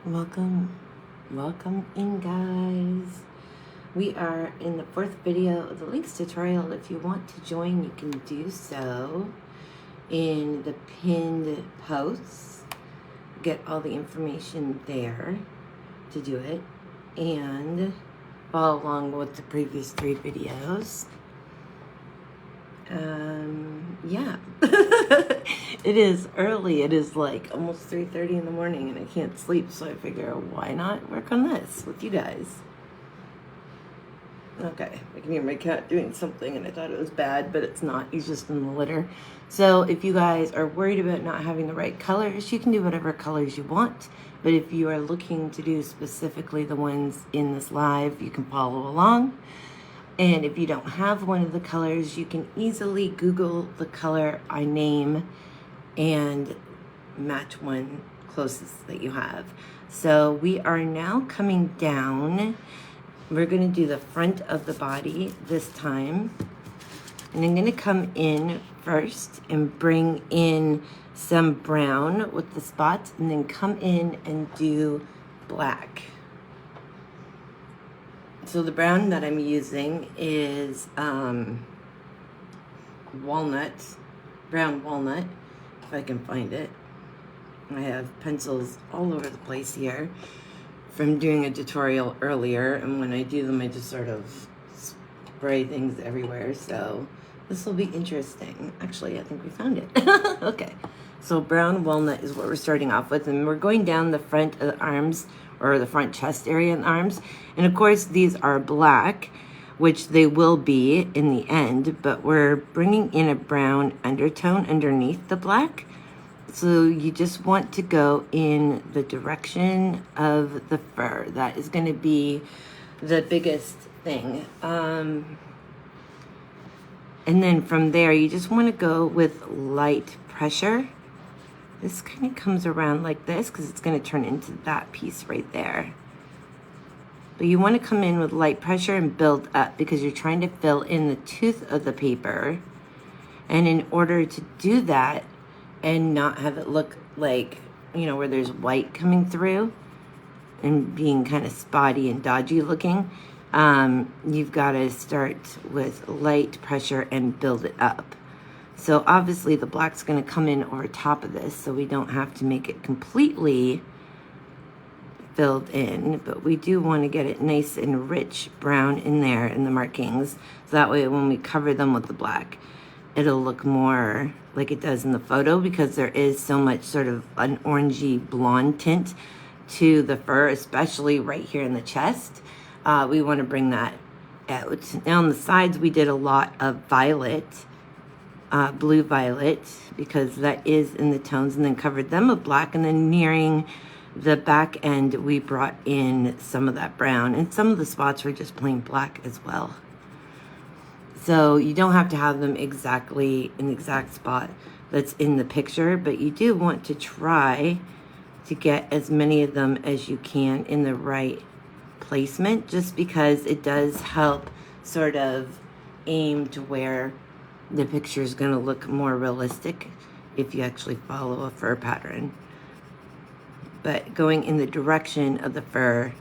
Welcome in, guys. We are in the fourth video of the Lynx tutorial. If you want to join, you can do so in the pinned posts. Get all the information there to do it and follow along with the previous 3 videos. Yeah. It is early. It is like almost 3:30 in the morning and I can't sleep, so I figure why not work on this with you guys. Okay, I can hear my cat doing something and I thought it was bad, but it's not. He's just in the litter. So if you guys are worried about not having the right colors, you can do whatever colors you want. But if you are looking to do specifically the ones in this live, you can follow along. And if you don't have one of the colors, you can easily Google the color I name and match one closest that you have. So we are now coming down. We're going to do the front of the body this time. And I'm going to come in first and bring in some brown with the spots and then come in and do black. So the brown that I'm using is brown walnut, if I can find it. I have pencils all over the place here from doing a tutorial earlier, and when I do them I just sort of spray things everywhere, so this will be interesting. Actually, I think we found it. Okay, so brown walnut is what we're starting off with, and we're going down the front of the arms, or the front chest area and arms. And of course these are black, which they will be in the end, but we're bringing in a brown undertone underneath the black. So you just want to go in the direction of the fur. That is going to be the biggest thing. And then from there, you just want to go with light pressure. This kind of comes around like this because it's going to turn into that piece right there. But you want to come in with light pressure and build up because you're trying to fill in the tooth of the paper. And in order to do that and not have it look like, you know, where there's white coming through and being kind of spotty and dodgy looking, you've got to start with light pressure and build it up. So obviously the black's going to come in over top of this, so we don't have to make it completely filled in, but we do want to get it nice and rich brown in there in the markings, so that way when we cover them with the black, it'll look more like it does in the photo, because there is so much sort of an orangey blonde tint to the fur, especially right here in the chest. We want to bring that out. Now on the sides we did a lot of violet, blue violet, because that is in the tones, and then covered them with black, and then nearing the back end we brought in some of that brown, and some of the spots were just plain black as well. So you don't have to have them exactly in the exact spot that's in the picture, but you do want to try to get as many of them as you can in the right placement, just because it does help sort of aim to where the picture is going to look more realistic if you actually follow a fur pattern. But going in the direction of the fur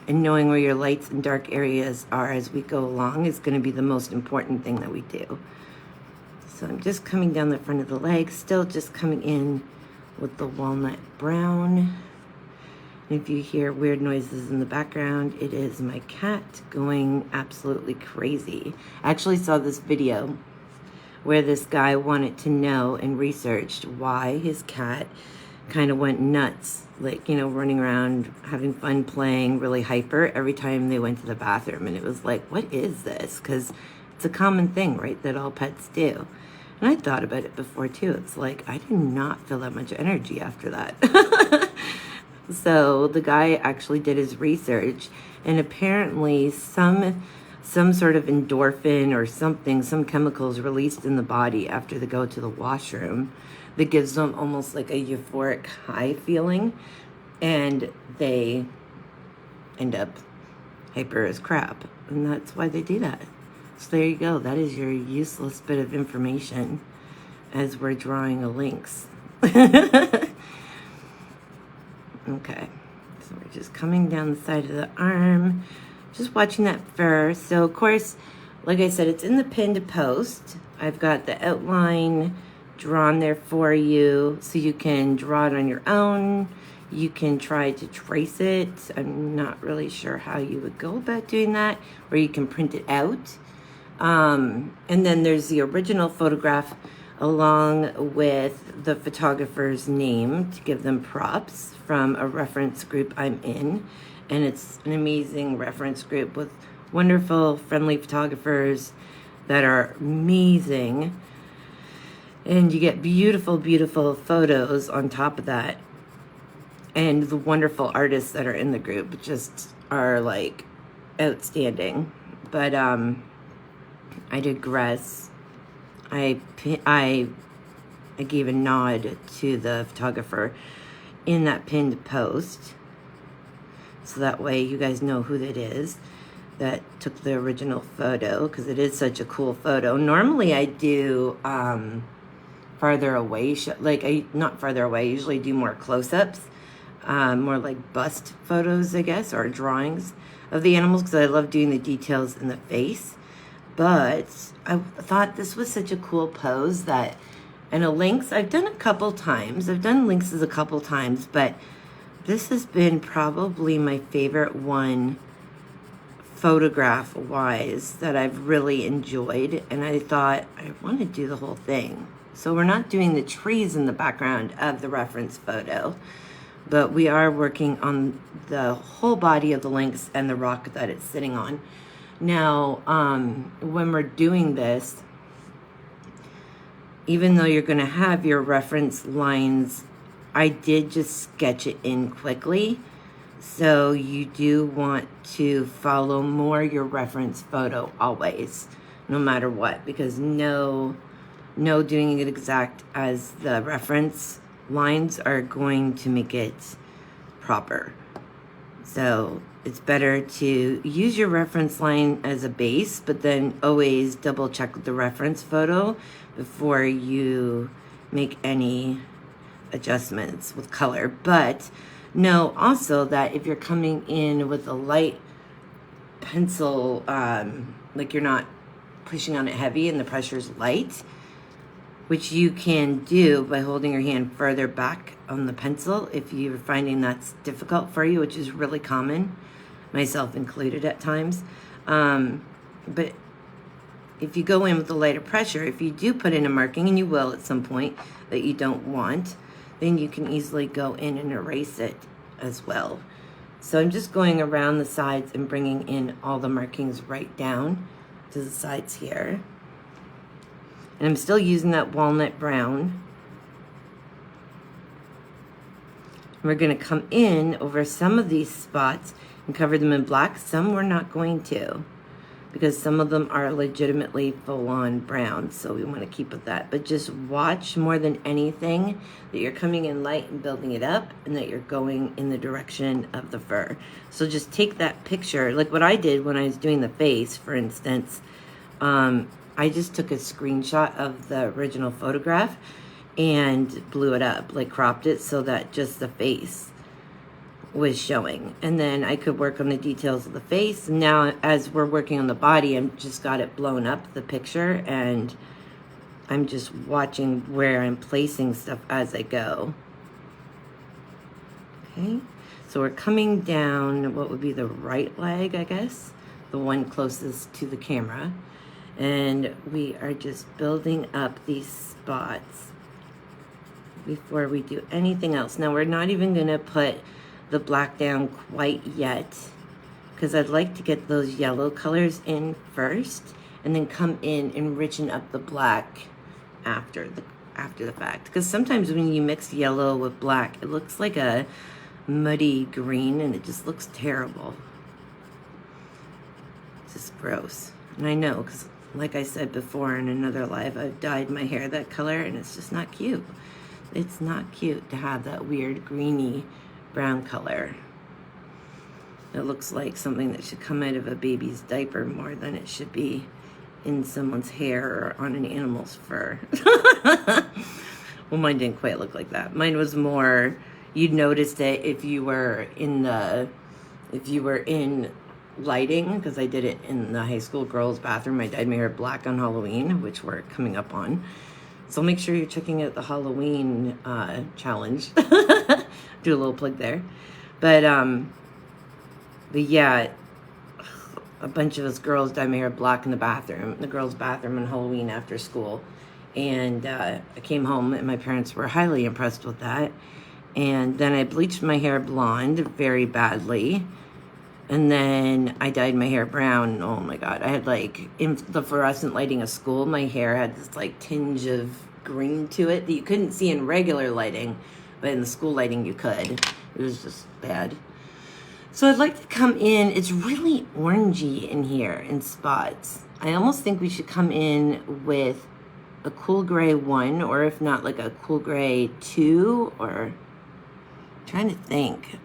and knowing where your lights and dark areas are as we go along is going to be the most important thing that we do. So I'm just coming down the front of the leg, still just coming in with the walnut brown. And if you hear weird noises in the background, it is my cat going absolutely crazy. I actually saw this video where this guy wanted to know and researched why his cat kind of went nuts, like, you know, running around, having fun, playing, really hyper every time they went to the bathroom. And it was like, what is this? Because it's a common thing, right, that all pets do. And I thought about it before too. It's like, I did not feel that much energy after that. So the guy actually did his research, and apparently some sort of endorphin or something, some chemicals released in the body after they go to the washroom that gives them almost like a euphoric high feeling, and they end up hyper as crap, and that's why they do that. So there you go. That is your useless bit of information as we're drawing a lynx. Okay. So we're just coming down the side of the arm, just watching that fur. So of course, like I said, it's in the pinned post. I've got the outline drawn there for you, so you can draw it on your own. You can try to trace it. I'm not really sure how you would go about doing that, or you can print it out. And then there's the original photograph along with the photographer's name to give them props from a reference group I'm in. And it's an amazing reference group with wonderful, friendly photographers that are amazing. And you get beautiful, beautiful photos on top of that. And the wonderful artists that are in the group just are like outstanding. But I digress. I gave a nod to the photographer in that pinned post, so that way you guys know who that is that took the original photo, because it is such a cool photo. Normally I do farther away, not farther away, I usually do more close-ups, more like bust photos, I guess, or drawings of the animals, because I love doing the details in the face. But I thought this was such a cool pose that, and a lynx, I've done a couple times. I've done lynxes a couple times, but this has been probably my favorite one photograph-wise that I've really enjoyed. And I thought, I want to do the whole thing. So we're not doing the trees in the background of the reference photo, but we are working on the whole body of the lynx and the rock that it's sitting on. Now, when we're doing this, even though you're going to have your reference lines, I did just sketch it in quickly. So you do want to follow more your reference photo always, no matter what, because no doing it exact as the reference lines are going to make it proper. So it's better to use your reference line as a base, but then always double check the reference photo before you make any adjustments with color. But know also that if you're coming in with a light pencil, like you're not pushing on it heavy and the pressure's light, which you can do by holding your hand further back on the pencil if you're finding that's difficult for you, which is really common, myself included at times. But if you go in with a lighter pressure, if you do put in a marking, and you will at some point, that you don't want, then you can easily go in and erase it as well. So I'm just going around the sides and bringing in all the markings right down to the sides here. And I'm still using that walnut brown. We're going to come in over some of these spots and cover them in black. Some we're not going to, because some of them are legitimately full-on brown, so we want to keep with that. But just watch more than anything that you're coming in light and building it up, and that you're going in the direction of the fur. So just take that picture, like what I did when I was doing the face, for instance. I just took a screenshot of the original photograph and blew it up, like cropped it so that just the face was showing. And then I could work on the details of the face. Now, as we're working on the body, I've just got it blown up, the picture, and I'm just watching where I'm placing stuff as I go. Okay, so we're coming down what would be the right leg, I guess, the one closest to the camera. And we are just building up these spots before we do anything else. Now, we're not even going to put the black down quite yet, because I'd like to get those yellow colors in first and then come in and richen up the black after the fact. Because sometimes when you mix yellow with black, it looks like a muddy green and it just looks terrible. It's just gross. And I know, because like I said before in another live, I've dyed my hair that color and it's just not cute. It's not cute to have that weird greeny brown color. It looks like something that should come out of a baby's diaper more than it should be in someone's hair or on an animal's fur. Well, mine didn't quite look like that. Mine was more, You'd notice it if you were in lighting, because I did it in the high school girls' bathroom. I dyed my hair black on Halloween, which we're coming up on. So make sure you're checking out the Halloween challenge. Do a little plug there. But yeah, a bunch of us girls dyed my hair black in the girls' bathroom on Halloween after school. And I came home and my parents were highly impressed with that. And then I bleached my hair blonde very badly. And then I dyed my hair brown. Oh my God. I had like, in the fluorescent lighting of school, my hair had this like tinge of green to it that you couldn't see in regular lighting, but in the school lighting you could. It was just bad. So I'd like to come in, it's really orangey in here in spots. I almost think we should come in with a cool gray 1, or if not like a cool gray 2, or I'm trying to think.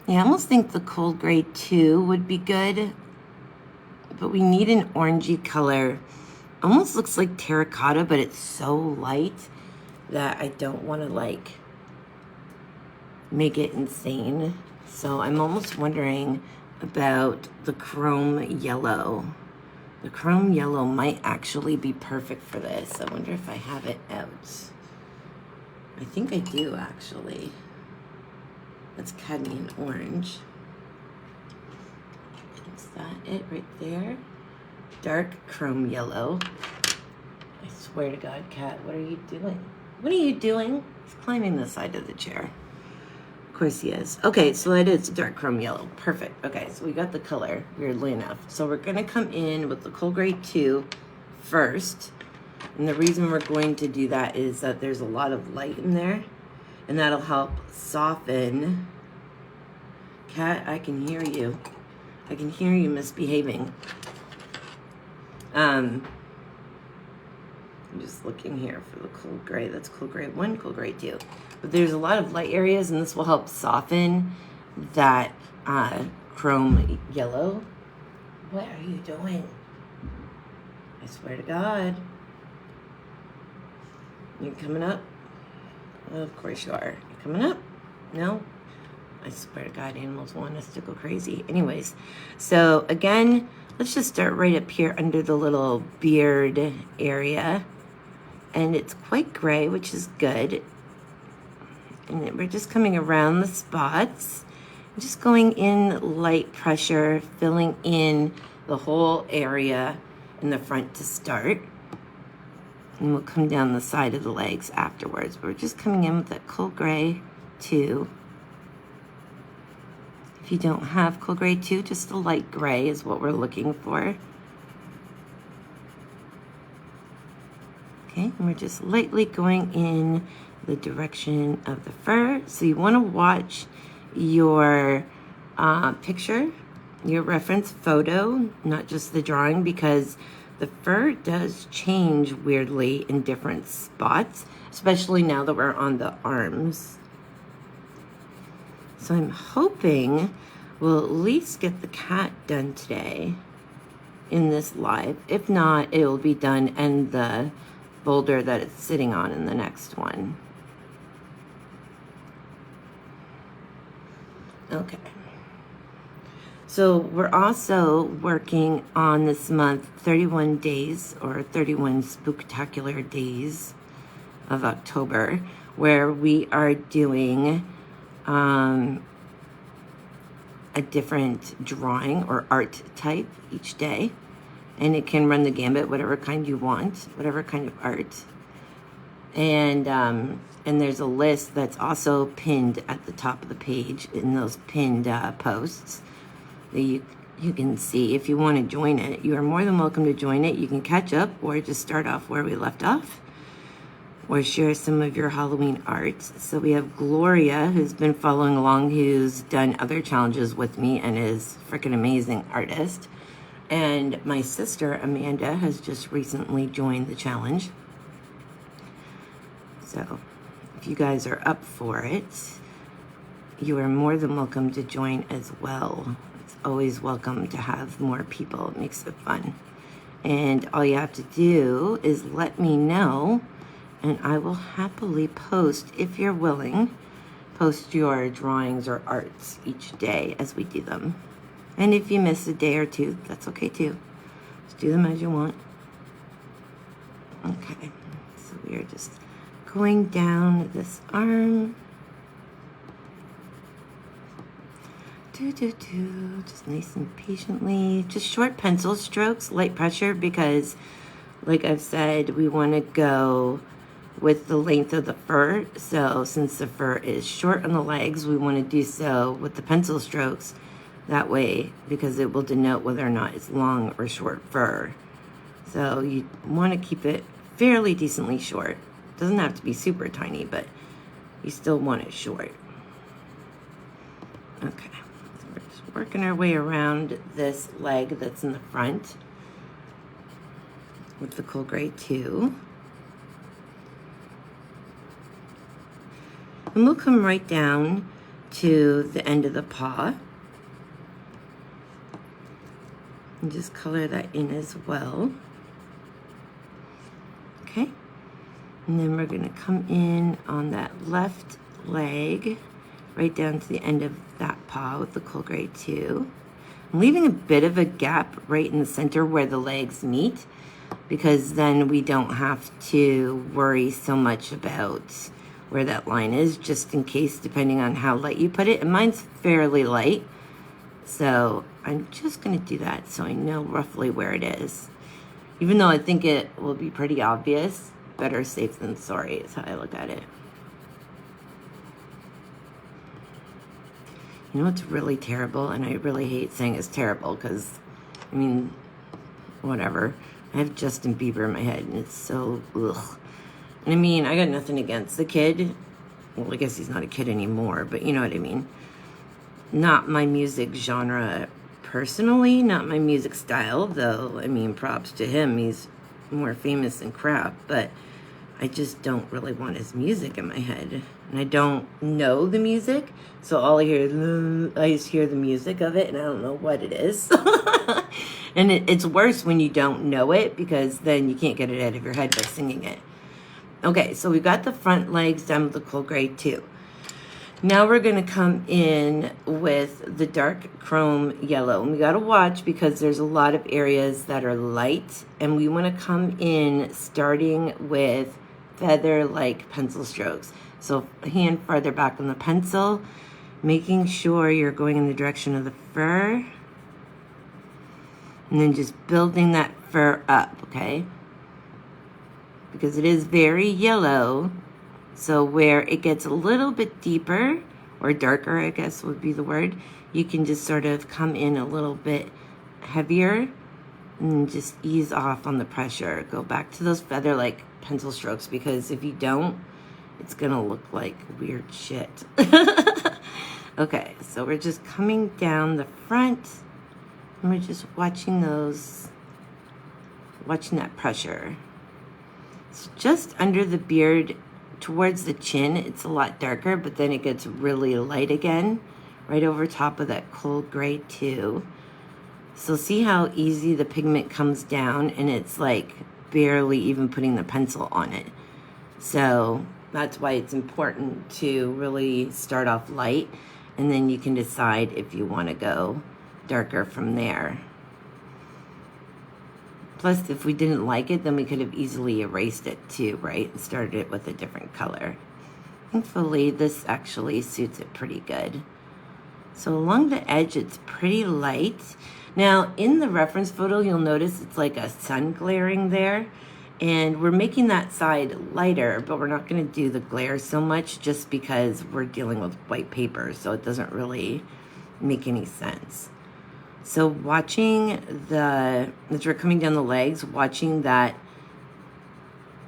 Yeah, I almost think the cool gray 2 would be good, but we need an orangey color. Almost looks like terracotta, but it's so light that I don't want to like make it insane. So I'm almost wondering about the chrome yellow. The chrome yellow might actually be perfect for this. I wonder if I have it out. I think I do actually. That's cadmium orange. Is that it right there? Dark chrome yellow. I swear to God, Cat, what are you doing? What are you doing? He's climbing the side of the chair. Of course he is. Okay, so it is dark chrome yellow. Perfect. Okay, so we got the color, weirdly enough. So we're gonna come in with the cool gray 2 first. And the reason we're going to do that is that there's a lot of light in there. And that'll help soften. Cat, I can hear you. I can hear you misbehaving. I'm just looking here for the cool gray. That's cool gray 1, cool gray 2. But there's a lot of light areas, and this will help soften that chrome yellow. What are you doing? I swear to God. You coming up? Well, of course you are. You coming up? No? I swear to God, animals want us to go crazy. Anyways, so again, let's just start right up here under the little beard area. And it's quite gray, which is good. And we're just coming around the spots. Just going in light pressure, filling in the whole area in the front to start. And we'll come down the side of the legs afterwards. But we're just coming in with that cool gray 2. If you don't have cool gray 2, just a light gray is what we're looking for. Okay, and we're just lightly going in the direction of the fur. So you want to watch your picture, your reference photo, not just the drawing, because the fur does change weirdly in different spots, especially now that we're on the arms. So I'm hoping we'll at least get the cat done today in this live. If not, it will be done and the boulder that it's sitting on in the next one. Okay. So we're also working on this month 31 days or 31 spooktacular days of October, where we are doing a different drawing or art type each day. And it can run the gambit, whatever kind you want, whatever kind of art. And there's a list that's also pinned at the top of the page in those pinned posts that you can see. If you want to join it, you are more than welcome to join it. You can catch up or just start off where we left off, or share some of your Halloween art. So we have Gloria, who's been following along, who's done other challenges with me and is a freaking amazing artist. And my sister, Amanda, has just recently joined the challenge. So if you guys are up for it, you are more than welcome to join as well. It's always welcome to have more people. It makes it fun. And all you have to do is let me know, and I will happily post, if you're willing, post your drawings or arts each day as we do them. And if you miss a day or two, that's okay too. Just do them as you want. Okay, so we are just going down this arm. Just nice and patiently. Just short pencil strokes, light pressure, because like I've said, we want to go with the length of the fur. So since the fur is short on the legs, we want to do so with the pencil strokes that way, because it will denote whether or not it's long or short fur. So you want to keep it fairly decently short. Doesn't have to be super tiny, but you still want it short. Okay, so we're just working our way around this leg that's in the front with the cool gray 2. And we'll come right down to the end of the paw and just color that in as well. Okay, and then we're going to come in on that left leg right down to the end of that paw with the cool gray 2. I'm leaving a bit of a gap right in the center where the legs meet, because then we don't have to worry so much about where that line is, just in case, depending on how light you put it. And mine's fairly light, so I'm just going to do that so I know roughly where it is. Even though I think it will be pretty obvious, better safe than sorry is how I look at it. You know what's really terrible, and I really hate saying it's terrible because, I mean, whatever. I have Justin Bieber in my head, and it's so, ugh. And I mean, I got nothing against the kid. Well, I guess he's not a kid anymore, but you know what I mean. Not my music genre personally, not my music style, though, I mean, props to him. He's more famous than crap, but I just don't really want his music in my head. And I don't know the music, so all I hear is, I just hear the music of it, and I don't know what it is. And it's worse when you don't know it, because then you can't get it out of your head by singing it. Okay, so we've got the front legs done with the cool gray 2. Now we're going to come in with the dark chrome yellow. And we got to watch, because there's a lot of areas that are light, and we want to come in starting with feather-like pencil strokes. So hand farther back on the pencil, making sure you're going in the direction of the fur, and then just building that fur up, okay? Because it is very yellow, so where it gets a little bit deeper, or darker, I guess would be the word, you can just sort of come in a little bit heavier and just ease off on the pressure. Go back to those feather-like pencil strokes, because if you don't, it's gonna look like weird shit. Okay, so we're just coming down the front, and we're just watching that pressure. It's just under the beard, towards the chin, it's a lot darker, but then it gets really light again, right over top of that cold gray 2. So see how easy the pigment comes down, and it's like barely even putting the pencil on it. So that's why it's important to really start off light, and then you can decide if you want to go darker from there. Plus, if we didn't like it, then we could have easily erased it too, right? And started it with a different color. Thankfully, this actually suits it pretty good. So along the edge, it's pretty light. Now, in the reference photo, you'll notice it's like a sun glaring there. And we're making that side lighter, but we're not going to do the glare so much, just because we're dealing with white paper, so it doesn't really make any sense. So watching as we're coming down the legs, watching that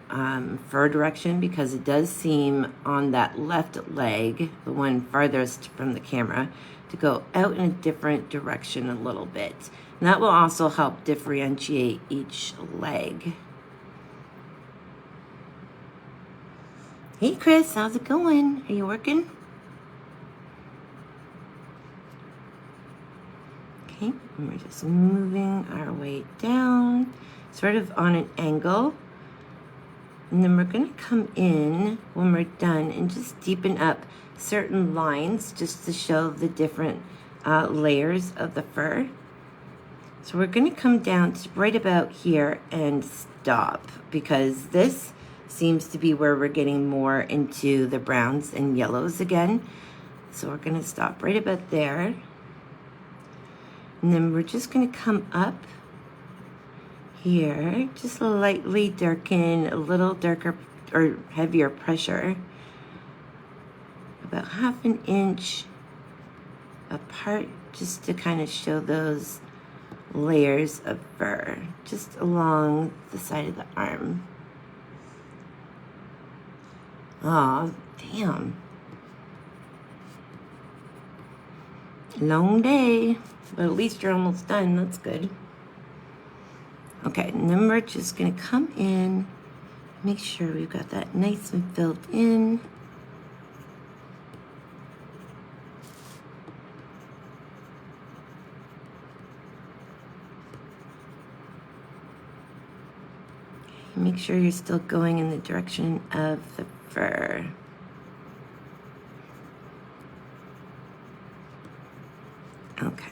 fur direction, because it does seem on that left leg, the one farthest from the camera, to go out in a different direction a little bit. And that will also help differentiate each leg. Hey Chris, how's it going? Are you working? Okay, and we're just moving our way down, sort of on an angle. And then we're going to come in when we're done and just deepen up certain lines just to show the different layers of the fur. So we're going to come down to right about here and stop, because this seems to be where we're getting more into the browns and yellows again. So we're going to stop right about there. And then we're just going to come up here, just lightly darken, a little darker or heavier pressure, about 1/2 inch apart, just to kind of show those layers of fur just along the side of the arm. Oh, damn. Long day, but at least you're almost done. That's good. Okay, and then we're just gonna come in, make sure we've got that nice and filled in. Make sure you're still going in the direction of the fur. Okay.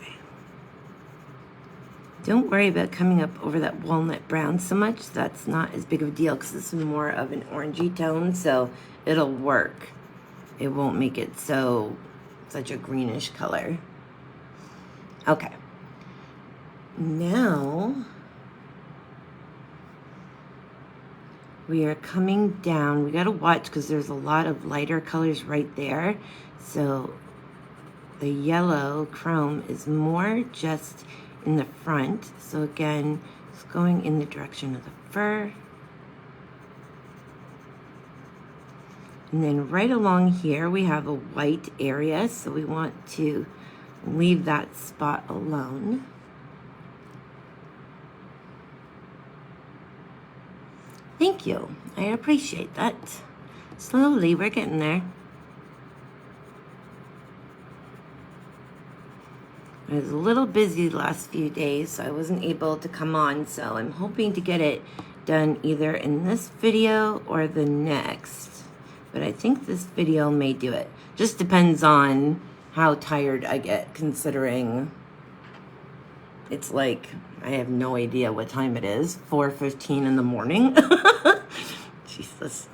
Don't worry about coming up over that walnut brown so much. That's not as big of a deal because this is more of an orangey tone, so it'll work. It won't make it such a greenish color. Okay. Now we are coming down. We got to watch because there's a lot of lighter colors right there. So the yellow chrome is more just in the front. So again, it's going in the direction of the fur. And then right along here, we have a white area. So we want to leave that spot alone. Thank you. I appreciate that. Slowly, we're getting there. I was a little busy the last few days, so I wasn't able to come on, so I'm hoping to get it done either in this video or the next. But I think this video may do it. Just depends on how tired I get, considering it's like, I have no idea what time it is, 4:15 in the morning. Jesus.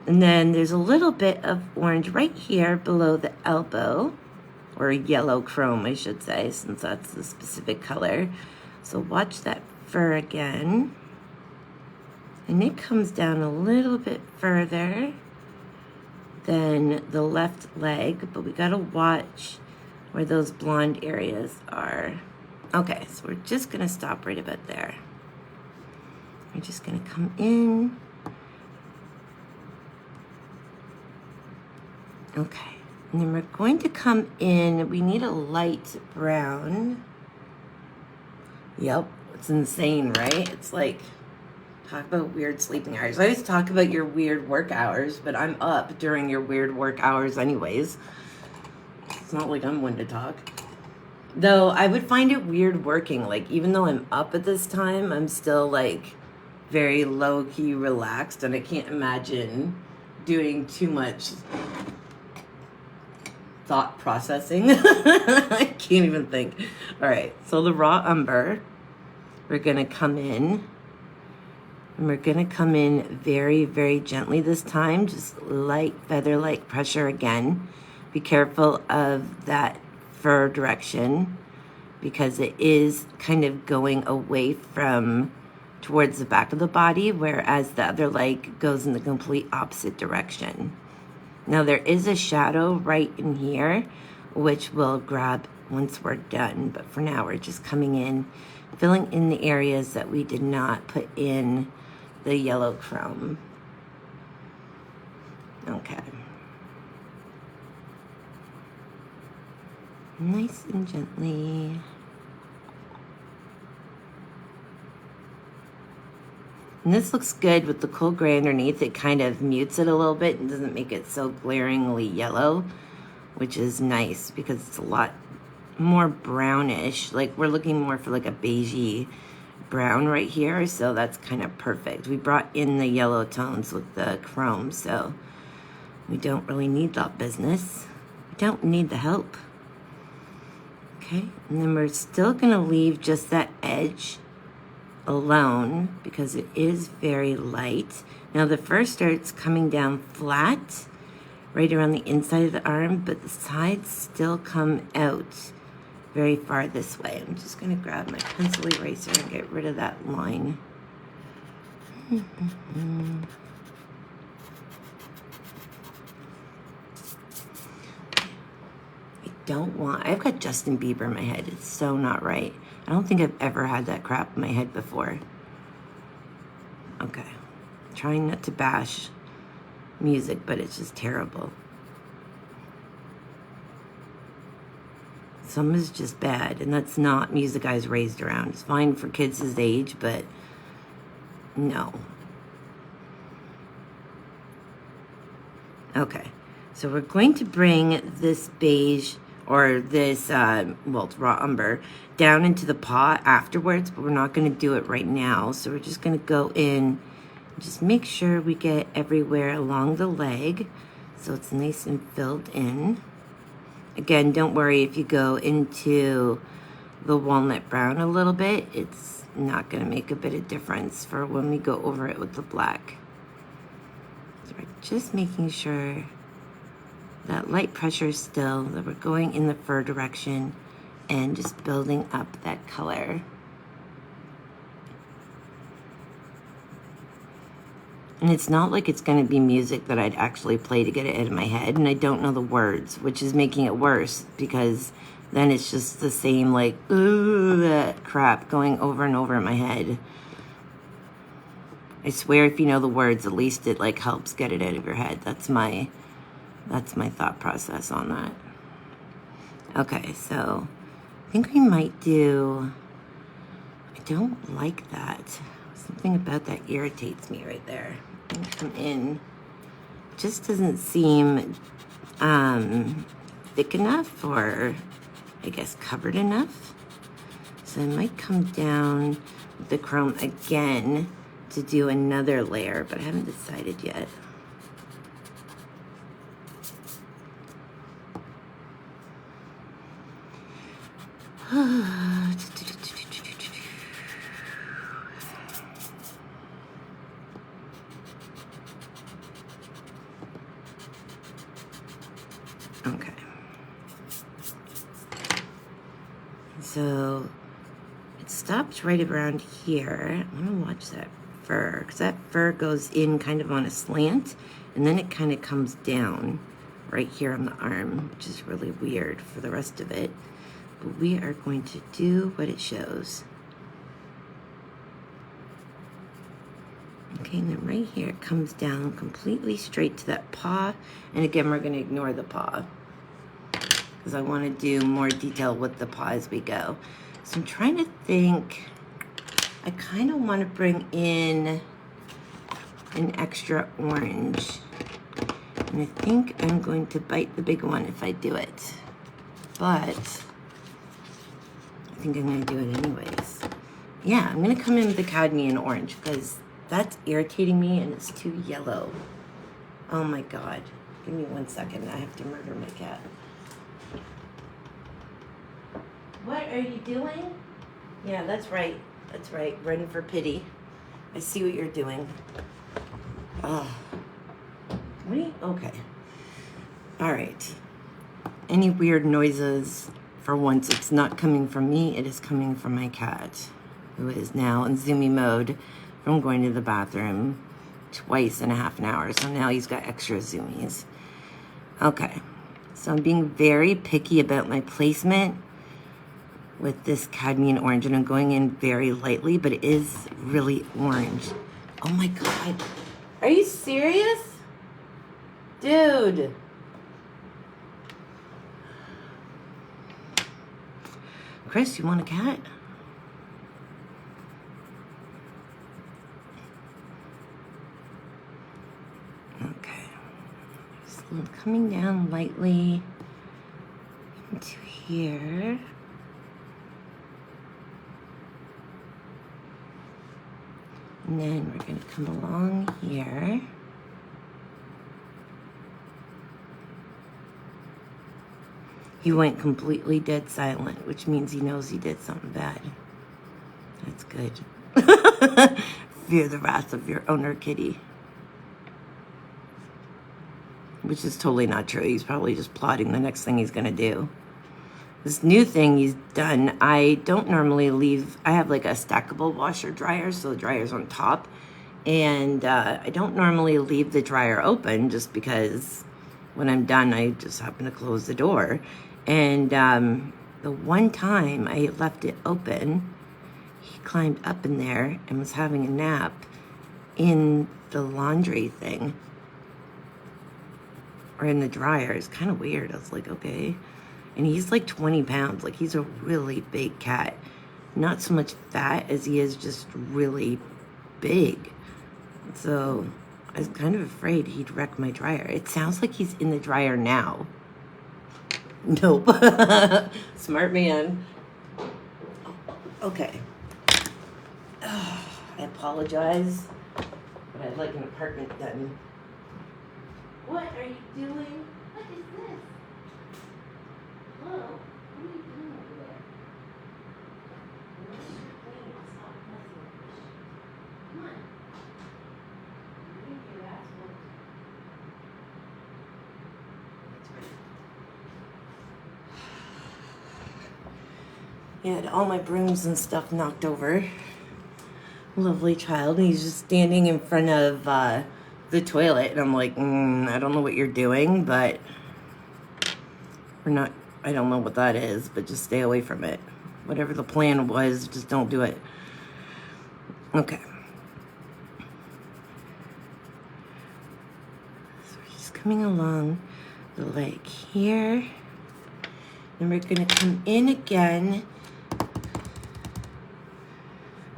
And then there's a little bit of orange right here below the elbow, or yellow chrome, I should say, since that's the specific color. So watch that fur again. And it comes down a little bit further than the left leg, but we gotta watch where those blonde areas are. Okay, so we're just gonna stop right about there. We're just gonna come in. Okay, and then we're going to come in, we need a light brown. Yep, it's insane, right? It's like, talk about weird sleeping hours. I always talk about your weird work hours, but I'm up during your weird work hours anyways. It's not like I'm one to talk. Though I would find it weird working, like even though I'm up at this time, I'm still like very low-key relaxed, and I can't imagine doing too much thought processing. I can't even think. All right, so the raw umber, we're gonna come in, and we're gonna come in very, very gently this time, just light feather-like pressure again. Be careful of that fur direction because it is kind of going away from towards the back of the body, whereas the other leg goes in the complete opposite direction. Now there is a shadow right in here, which we'll grab once we're done. But for now, we're just coming in, filling in the areas that we did not put in the yellow chrome. Okay. Nice and gently. And this looks good with the cool gray underneath. It kind of mutes it a little bit and doesn't make it so glaringly yellow, which is nice because it's a lot more brownish. Like we're looking more for like a beigey brown right here, so that's kind of perfect. We brought in the yellow tones with the chrome, so we don't really need that business. We don't need the help. Okay, and then we're still gonna leave just that edge alone because it is very light. Now the fur starts coming down flat right around the inside of the arm, but the sides still come out very far this way. I'm just gonna grab my pencil eraser and get rid of that line. I've got Justin Bieber in my head. It's so not right. I don't think I've ever had that crap in my head before. Okay. Trying not to bash music, but it's just terrible. Some is just bad, and that's not music I was raised around. It's fine for kids his age, but no. Okay. So we're going to bring this beige or this, well, it's raw umber, down into the paw afterwards, but we're not going to do it right now. So we're just going to go in, just make sure we get everywhere along the leg so it's nice and filled in. Again, don't worry if you go into the walnut brown a little bit, it's not going to make a bit of difference for when we go over it with the black. So we're just making sure that light pressure still, that we're going in the fur direction and just building up that color. And it's not like it's going to be music that I'd actually play to get it out of my head, and I don't know the words, which is making it worse because then it's just the same like, ooh, that crap going over and over in my head. I swear if you know the words, at least it like helps get it out of your head. That's my thought process on that. Okay, so I think we might do, I don't like that. Something about that irritates me right there. I'm gonna come in. It just doesn't seem thick enough, or I guess covered enough. So I might come down with the chrome again to do another layer, but I haven't decided yet. Okay. So it stops right around here. I'm gonna watch that fur, because that fur goes in kind of on a slant, and then it kind of comes down right here on the arm, which is really weird for the rest of it. But we are going to do what it shows. Okay, and then right here it comes down completely straight to that paw. And again, we're going to ignore the paw because I want to do more detail with the paw as we go. So I'm trying to think, I kind of want to bring in an extra orange. And I think I'm going to bite the big one if I do it. But I think I'm going to do it anyways. Yeah, I'm going to come in with the cadmium orange because that's irritating me and it's too yellow. Oh my God. Give me 1 second. I have to murder my cat. What are you doing? Yeah, that's right. That's right. Run for pity. I see what you're doing. Oh. What are you? Okay. All right. Any weird noises, for once, it's not coming from me. It is coming from my cat, who is now in zoomy mode from going to the bathroom twice in a half an hour. So now he's got extra zoomies. Okay. So I'm being very picky about my placement with this cadmium orange, and I'm going in very lightly, but it is really orange. Oh my God. Are you serious? Dude. Chris, you want a cat? Okay. Just coming down lightly into here. And then we're going to come along here. He went completely dead silent, which means he knows he did something bad. That's good. Fear the wrath of your owner, kitty. Which is totally not true. He's probably just plotting the next thing he's going to do. This new thing he's done, I don't normally leave, I have like a stackable washer dryer, so the dryer's on top. And I don't normally leave the dryer open just because when I'm done, I just happen to close the door. And the one time I left it open, he climbed up in there and was having a nap in the laundry thing. Or in the dryer. It's kind of weird. I was like, okay. And he's like 20 pounds. Like, he's a really big cat. Not so much fat as he is just really big. So I was kind of afraid he'd wreck my dryer. It sounds like he's in the dryer now. Nope. Smart man. Okay. I apologize, but I'd like an apartment done. What are you doing? What is this? Hello? What are you doing over there? Wash your plate. Stop messing with this shit. Come on. You're gonna get your ass whooped. He had all my brooms and stuff knocked over. Lovely child. And he's just standing in front of the toilet. And I'm like, I don't know what you're doing, but we're not, I don't know what that is, but just stay away from it. Whatever the plan was, just don't do it. Okay. So we're just coming along the leg here. And we're going to come in again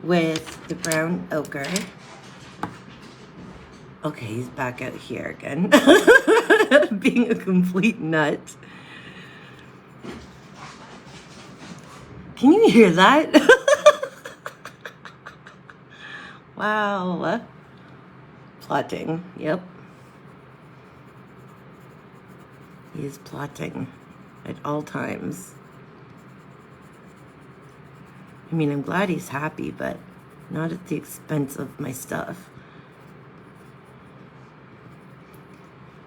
with the brown ochre. Okay, he's back out here again. Being a complete nut. Can you hear that? Wow. Plotting, yep. He is plotting at all times. I mean, I'm glad he's happy, but not at the expense of my stuff.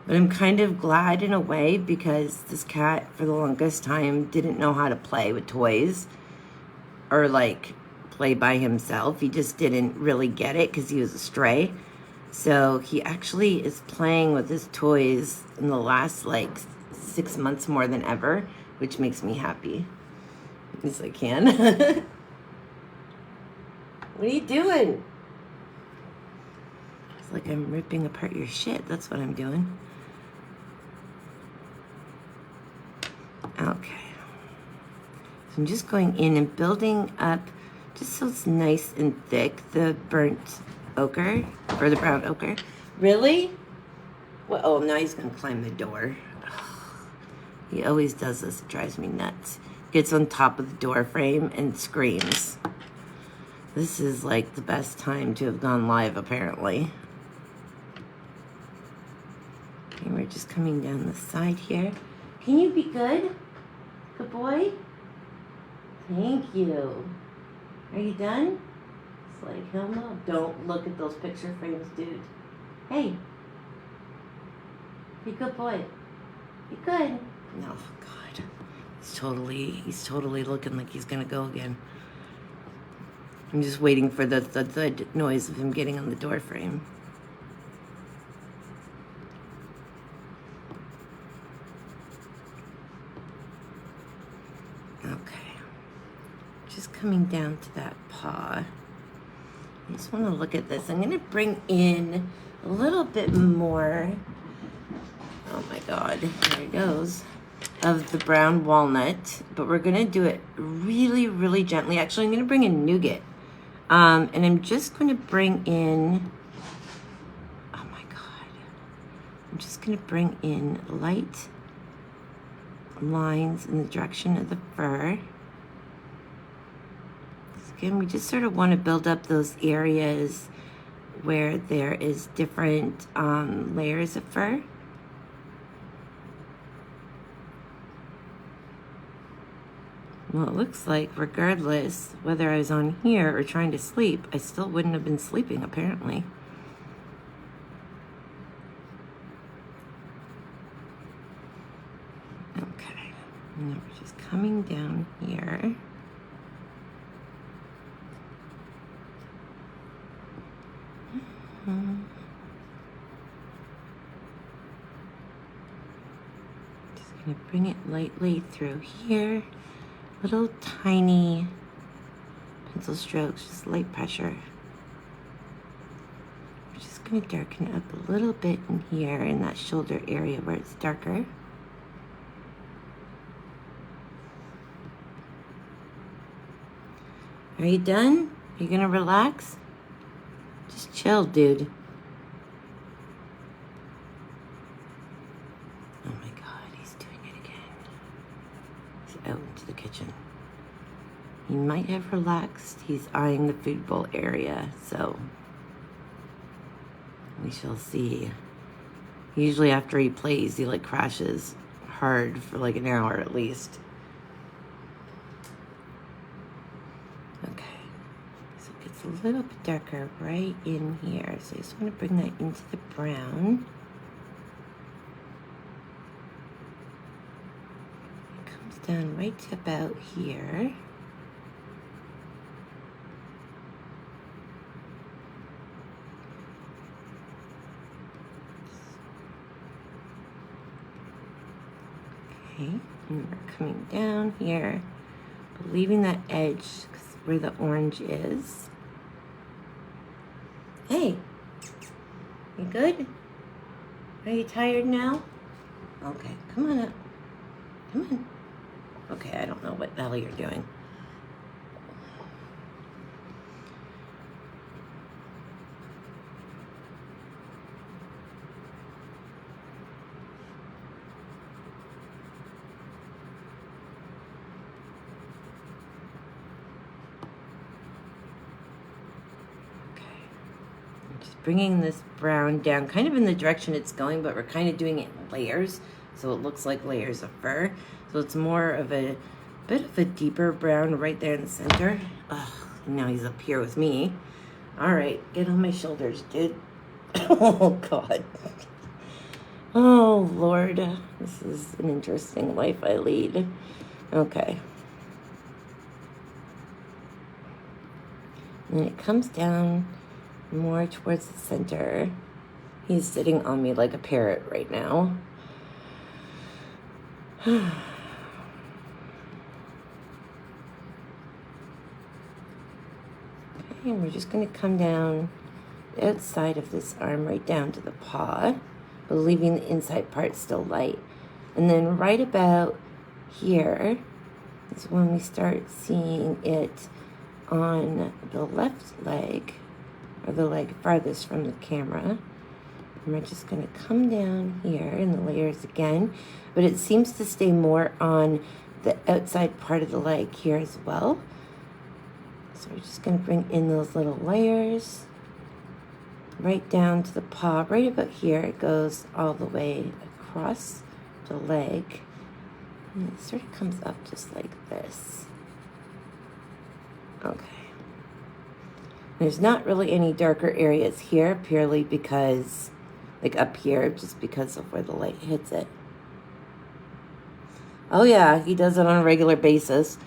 But I'm kind of glad in a way because this cat, for the longest time, didn't know how to play with toys or, like, play by himself. He just didn't really get it because he was a stray. So he actually is playing with his toys in the last, like, 6 months more than ever, which makes me happy. At least I can. What are you doing? It's like I'm ripping apart your shit. That's what I'm doing. Okay. So I'm just going in and building up, just so it's nice and thick, the burnt ochre, or the brown ochre. Really? Well, oh, now he's going to climb the door. He always does this. It drives me nuts. Gets on top of the door frame and screams. This is like the best time to have gone live, apparently. Okay, we're just coming down the side here. Can you be good? Good boy? Thank you. Are you done? It's like, hell no. Don't look at those picture frames, dude. Hey. Be a good boy. Be good. No, God. He's totally looking like he's gonna go again. I'm just waiting for the noise of him getting on the door frame. Okay. Just coming down to that paw. I just want to look at this. I'm going to bring in a little bit more. Oh my God. There it goes. Of the brown walnut. But we're going to do it really, really gently. Actually, I'm going to bring in nougat. And I'm just going to bring in, oh my God, I'm just going to bring in light lines in the direction of the fur. So again, we just sort of want to build up those areas where there is different layers of fur. Well, it looks like regardless whether I was on here or trying to sleep, I still wouldn't have been sleeping apparently. Okay, and then we're just coming down here. Just gonna bring it lightly through here. Little tiny pencil strokes, just light pressure. We're just gonna darken up a little bit in here in that shoulder area where it's darker. Are you done? Are you gonna relax? Just chill, dude. Oh my God, he's doing it again. He's out into the kitchen. He might have relaxed. He's eyeing the food bowl area, so we shall see. Usually after he plays, he like crashes hard for like an hour at least. Okay, so it gets a little bit darker right in here. So I just want to bring that into the brown. It comes down right to about here. Okay, and we're coming down here, but leaving that edge where the orange is. Hey, you good? Are you tired now? Okay, come on up. Come on. Okay, I don't know what the hell you're doing. Bringing this brown down kind of in the direction it's going, but we're kind of doing it in layers, so it looks like layers of fur. So it's more of a bit of a deeper brown right there in the center. Ugh, now he's up here with me. All right, get on my shoulders, dude. Oh God. Oh Lord, this is an interesting life I lead. Okay. And it comes down more towards the center. He's sitting on me like a parrot right now. Okay, and we're just going to come down the outside of this arm right down to the paw, but leaving the inside part still light. And then right about here is when we start seeing it on the left leg, or the leg farthest from the camera. And we're just going to come down here in the layers again, but it seems to stay more on the outside part of the leg here as well. So we're just going to bring in those little layers right down to the paw. Right about here, it goes all the way across the leg, and it sort of comes up just like this. Okay. There's not really any darker areas here, purely because, like up here, just because of where the light hits it. Oh yeah, he does it on a regular basis.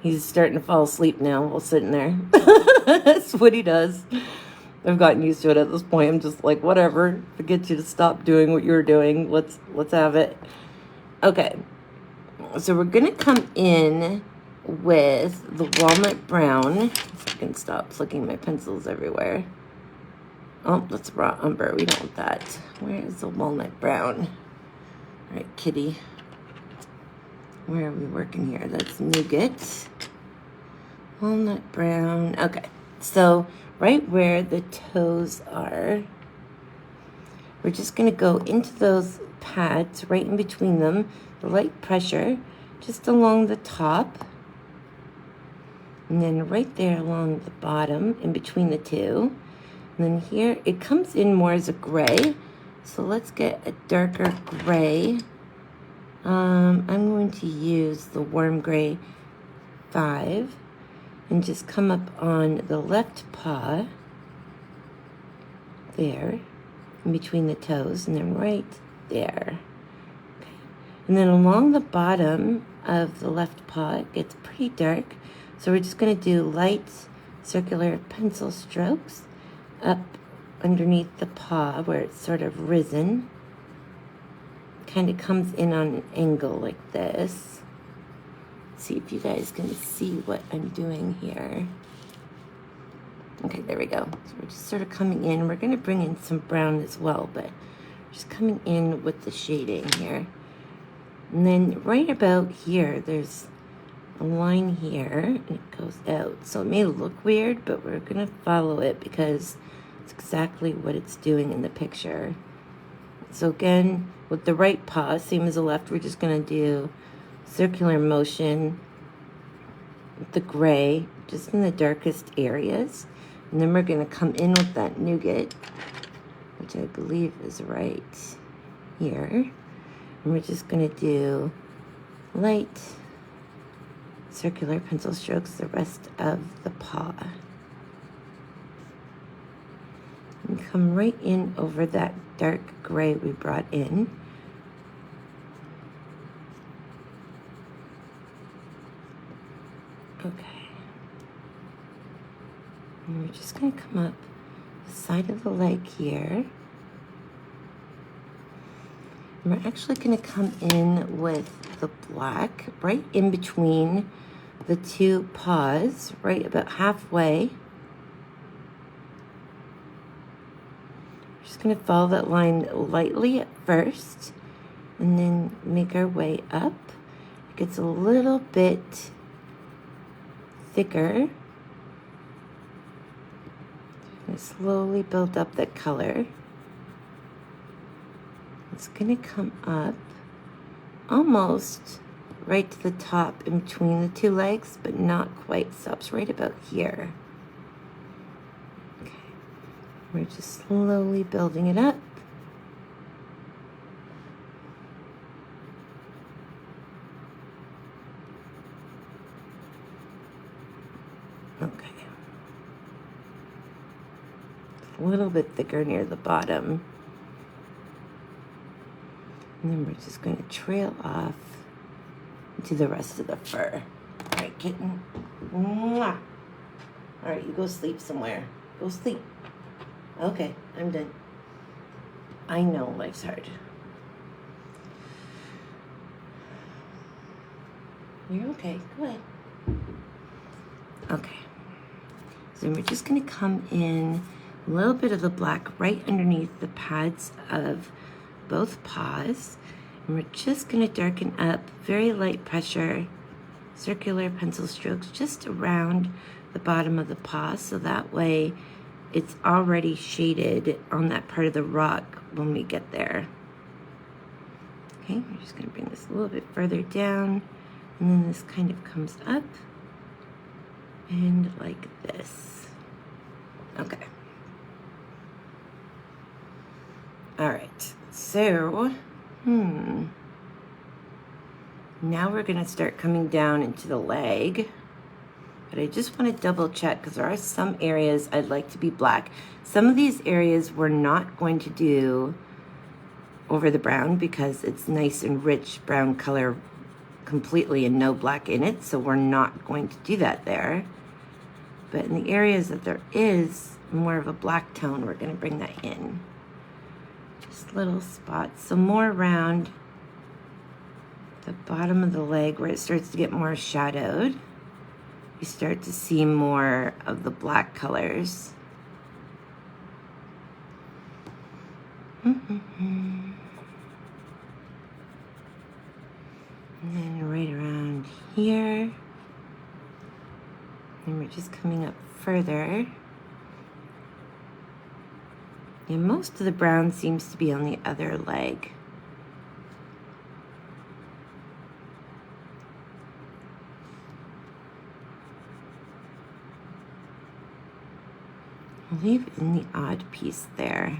He's starting to fall asleep now while sitting there. That's what he does. I've gotten used to it at this point. I'm just like, whatever, to get you to stop doing what you're doing. Let's have it. Okay, so we're gonna come in with the walnut brown. If I can stop flicking my pencils everywhere. Oh, that's raw umber. We don't want that. Where is the walnut brown? All right, kitty. Where are we working here? That's nougat. Walnut brown. Okay, so right where the toes are, we're just going to go into those pads right in between them, the light pressure just along the top, and then right there along the bottom in between the two, And then here, it comes in more as a gray. So let's get a darker gray. I'm going to use the warm gray 5 and just come up on the left paw there, in between the toes, and then right there. Okay. And then along the bottom of the left paw, it gets pretty dark. So we're just going to do light circular pencil strokes up underneath the paw where it's sort of risen. Kind of comes in on an angle like this. See if you guys can see what I'm doing here. Okay, there we go. So we're just sort of coming in. We're going to bring in some brown as well, but just coming in with the shading here. And then right about here, there's a line here, and it goes out. So it may look weird, but we're going to follow it because it's exactly what it's doing in the picture. So again, with the right paw, same as the left, we're just going to do circular motion with the gray, just in the darkest areas. And then we're going to come in with that nougat, which I believe is right here. And we're just going to do light circular pencil strokes the rest of the paw. And come right in over that dark gray we brought in. Okay. And we're just going to come up the side of the leg here. And we're actually going to come in with the black right in between the two paws, right about halfway. We're just going to follow that line lightly at first and then make our way up. It gets a little bit thicker. And slowly build up that color. It's going to come up almost right to the top in between the two legs, but not quite. Stops right about here. Okay. We're just slowly building it up. Okay. It's a little bit thicker near the bottom. And then we're just going to trail off to the rest of the fur. All right, kitten. Mwah. All right, you go sleep somewhere. Go sleep. Okay, I'm done. I know life's hard. You're okay. Go ahead. Okay. So we're just going to come in a little bit of the black right underneath the pads of both paws. And we're just going to darken up, very light pressure, circular pencil strokes just around the bottom of the paw, so that way it's already shaded on that part of the rock when we get there. Okay, we're just going to bring this a little bit further down, and then this kind of comes up and like this. Okay. All right, so now we're going to start coming down into the leg. But I just want to double check because there are some areas I'd like to be black. Some of these areas we're not going to do over the brown because it's nice and rich brown color completely and no black in it. So we're not going to do that there. But in the areas that there is more of a black tone, we're going to bring that in. Just little spots. So more around the bottom of the leg where it starts to get more shadowed. You start to see more of the black colors. And then right around here. And we're just coming up further. And most of the brown seems to be on the other leg. leave in the odd piece there.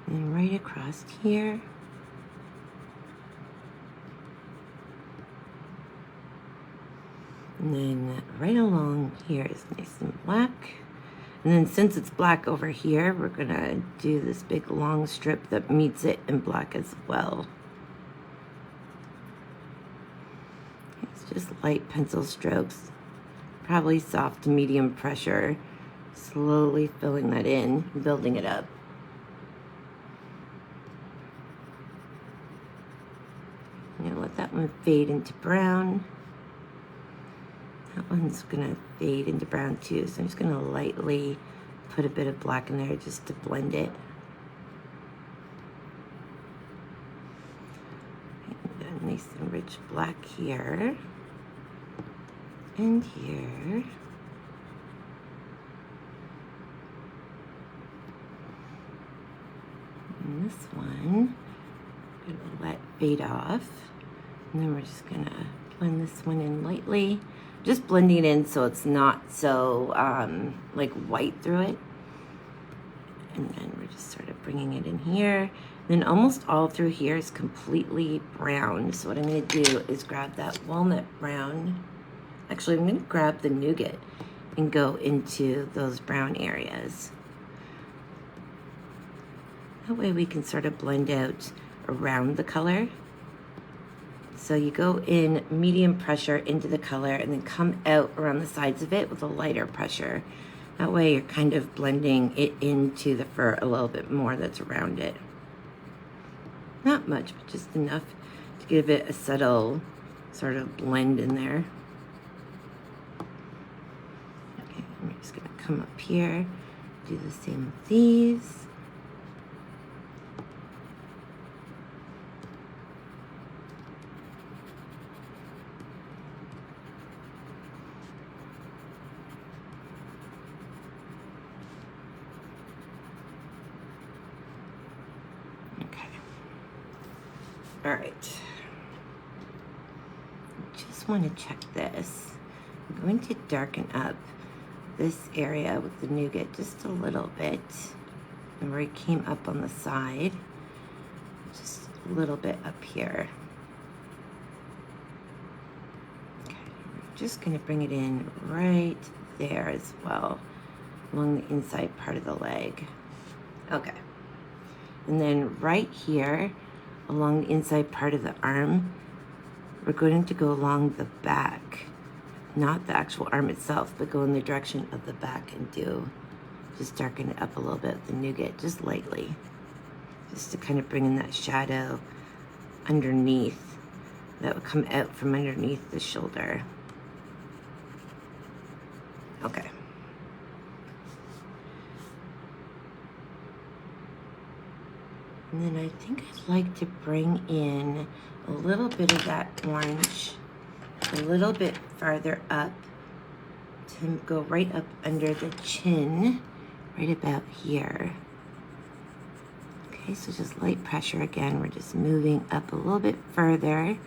And right across here. And then right along here is nice and black. And then since it's black over here, we're gonna do this big long strip that meets it in black as well. It's just light pencil strokes, probably soft to medium pressure, slowly filling that in, building it up. I'm gonna let that one fade into brown. That one's gonna fade into brown too, so I'm just gonna lightly put a bit of black in there just to blend it. And a nice and rich black here and here. And this one, I'm gonna let fade off. And then we're just gonna blend this one in lightly. Just blending it in so it's not so like white through it. And then we're just sort of bringing it in here. And then almost all through here is completely brown. So what I'm gonna do is grab that walnut brown. Actually, I'm gonna grab the nougat and go into those brown areas. That way we can sort of blend out around the color. So you go in medium pressure into the color and then come out around the sides of it with a lighter pressure. That way you're kind of blending it into the fur a little bit more that's around it. Not much, but just enough to give it a subtle sort of blend in there. Okay, I'm just gonna come up here, do the same with these. All right, just want to check this. I'm going to darken up this area with the nougat just a little bit. And where it came up on the side, just a little bit up here. Okay, we're just going to bring it in right there as well, along the inside part of the leg. Okay, and then right here, along the inside part of the arm, we're going to go along the back, not the actual arm itself, but go in the direction of the back and just darken it up a little bit with the nougat, just lightly, just to kind of bring in that shadow underneath, that would come out from underneath the shoulder. Okay. And then I think I'd like to bring in a little bit of that orange a little bit farther up to go right up under the chin, right about here. Okay, so just light pressure again. We're just moving up a little bit further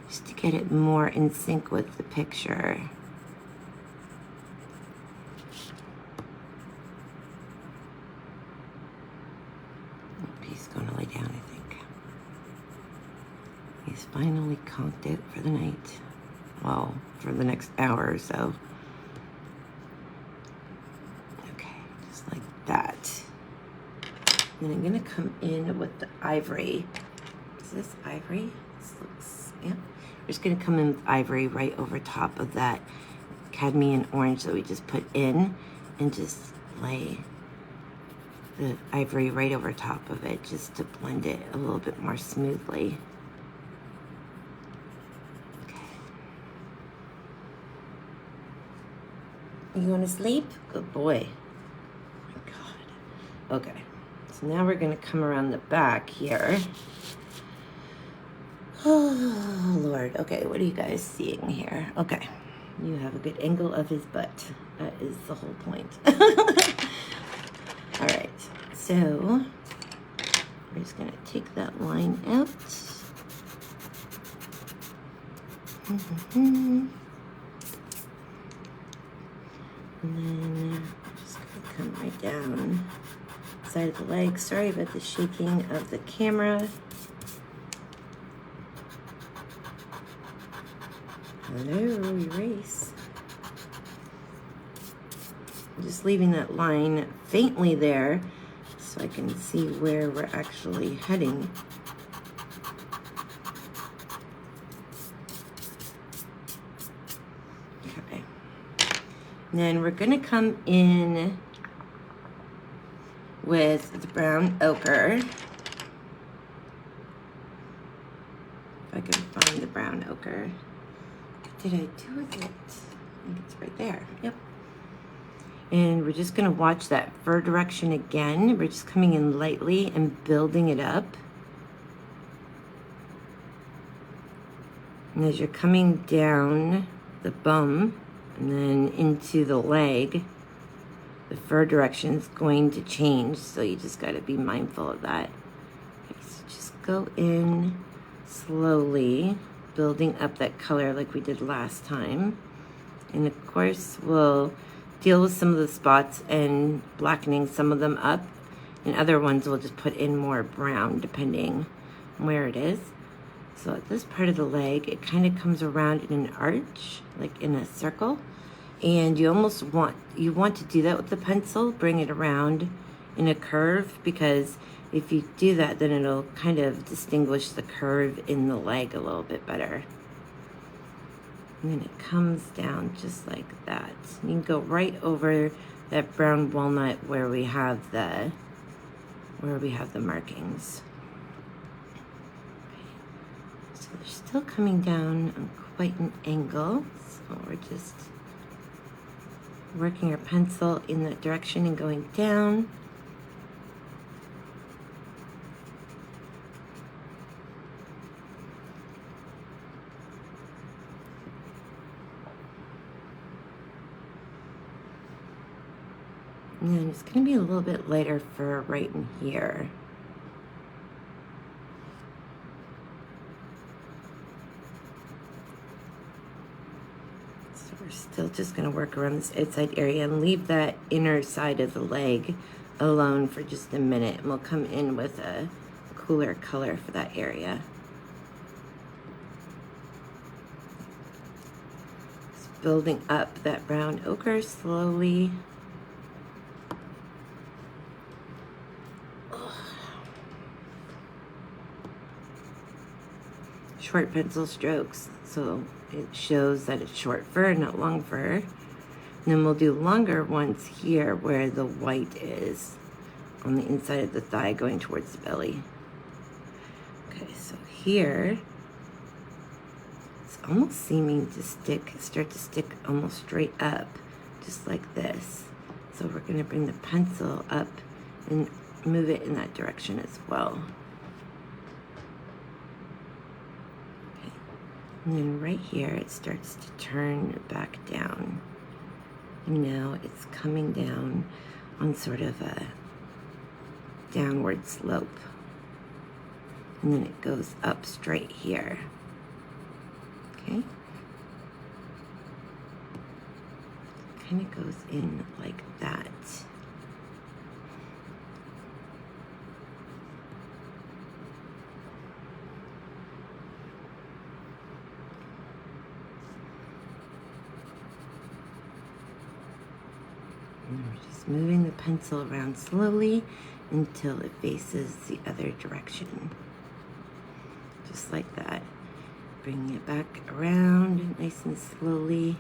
just to get it more in sync with the picture. He's gonna lay down, I think. He's finally conked out for the night. Well, for the next hour or so. Okay, just like that. Then I'm gonna come in with the ivory. Is this ivory? This looks, yeah. We're just gonna come in with ivory right over top of that cadmium orange that we just put in, and just lay the ivory right over top of it just to blend it a little bit more smoothly. Okay. You going to sleep? Good boy. Oh my God. Okay. So now we're going to come around the back here. Oh, Lord. Okay, what are you guys seeing here? Okay. You have a good angle of his butt. That is the whole point. All right, so We're just gonna take that line out. And then I'm just gonna come right down side of the leg. Sorry about the shaking of the camera. Hello, erase. I'm just leaving that line faintly there so I can see where we're actually heading. Okay. And then we're gonna come in with the brown ochre. If I can find the brown ochre. What did I do with it? I think it's right there. Yep. And we're just gonna watch that fur direction again. We're just coming in lightly and building it up. And as you're coming down the bum and then into the leg, the fur direction is going to change. So you just gotta be mindful of that. Okay, so just go in slowly, building up that color like we did last time. And of course, we'll deal with some of the spots and blackening some of them up, and other ones we'll just put in more brown depending on where it is. So at this part of the leg, it kind of comes around in an arch, like in a circle, and you want to do that with the pencil, bring it around in a curve, because if you do that, then it'll kind of distinguish the curve in the leg a little bit better. And then it comes down just like that. You can go right over that brown walnut where we have the markings. Okay. So they're still coming down on quite an angle. So we're just working our pencil in that direction and going down. And then it's going to be a little bit lighter fur right in here. So we're still just going to work around this outside area and leave that inner side of the leg alone for just a minute. And we'll come in with a cooler color for that area. Just building up that brown ochre slowly. Short pencil strokes, so it shows that it's short fur, not long fur. And then we'll do longer ones here where the white is on the inside of the thigh going towards the belly. Okay, so here it's almost seeming to start to stick almost straight up, just like this. So we're going to bring the pencil up and move it in that direction as well. And then right here, it starts to turn back down. And now it's coming down on sort of a downward slope. And then it goes up straight here. Okay? Kind of goes in like that. And we're just moving the pencil around slowly until it faces the other direction. Just like that. Bringing it back around nice and slowly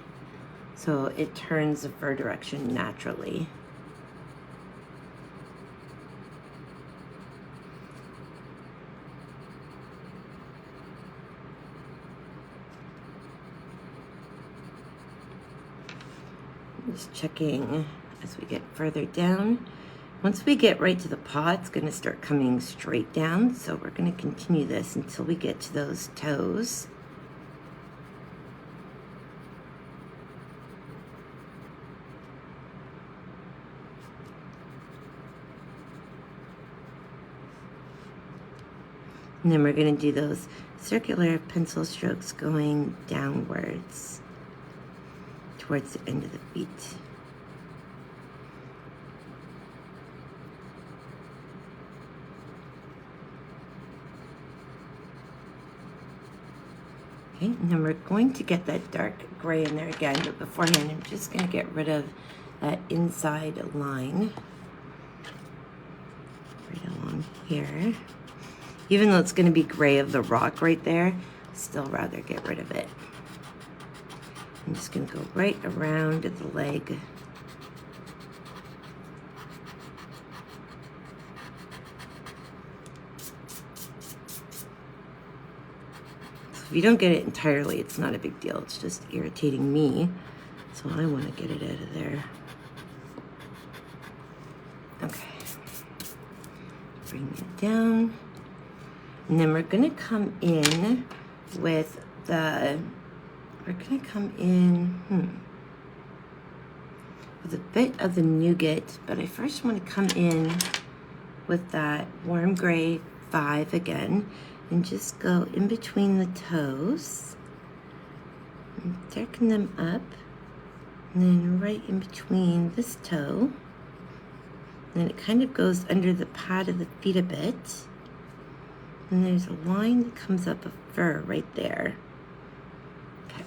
so it turns the fur direction naturally. Just checking as we get further down. Once we get right to the paw, it's going to start coming straight down. So we're going to continue this until we get to those toes. And then we're going to do those circular pencil strokes going downwards towards the end of the feet. Okay, and then we're going to get that dark gray in there again, but beforehand I'm just going to get rid of that inside line right along here. Even though it's going to be gray of the rock right there, still rather get rid of it. I'm just going to go right around the leg. If you don't get it entirely, it's not a big deal. It's just irritating me. So I want to get it out of there. Okay. Bring it down. And then we're going to come in with with a bit of the nougat, but I first want to come in with that warm gray 5 again. And just go in between the toes and darken them up, and then right in between this toe. And then it kind of goes under the pad of the feet a bit. And there's a line that comes up of fur right there. Okay.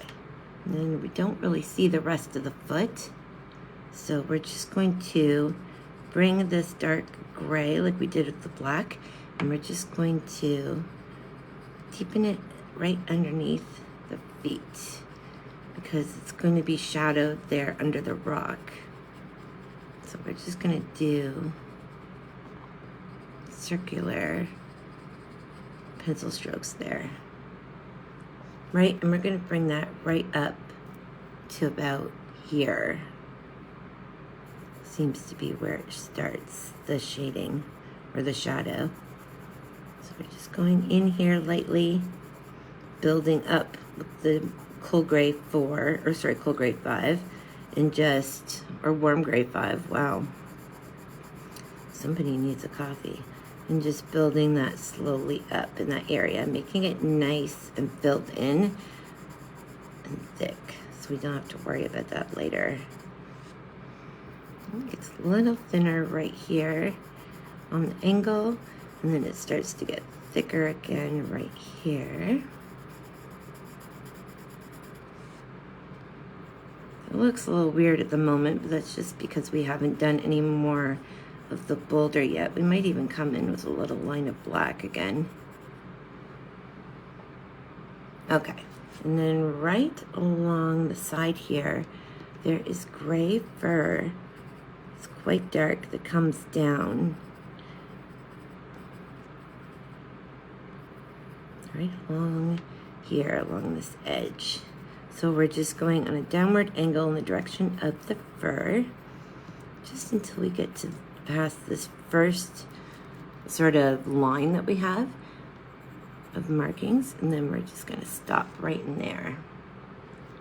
And then we don't really see the rest of the foot. So we're just going to bring this dark gray like we did with the black, and we're just going to deepen it right underneath the feet because it's going to be shadowed there under the rock. So we're just going to do circular pencil strokes there. Right, and we're going to bring that right up to about here. Seems to be where it starts, the shading or the shadow. So we're just going in here lightly, building up with the cool gray 5, and or warm gray 5, wow. Somebody needs a coffee. And just building that slowly up in that area, making it nice and filled in and thick, so we don't have to worry about that later. It gets a little thinner right here on the angle, and then it starts to get thicker again right here. It looks a little weird at the moment, but that's just because we haven't done any more of the boulder yet. We might even come in with a little line of black again. Okay, and then right along the side here, there is gray fur. It's quite dark that comes down. Right along here, along this edge. So we're just going on a downward angle in the direction of the fur, just until we get to past this first sort of line that we have of markings, and then we're just going to stop right in there.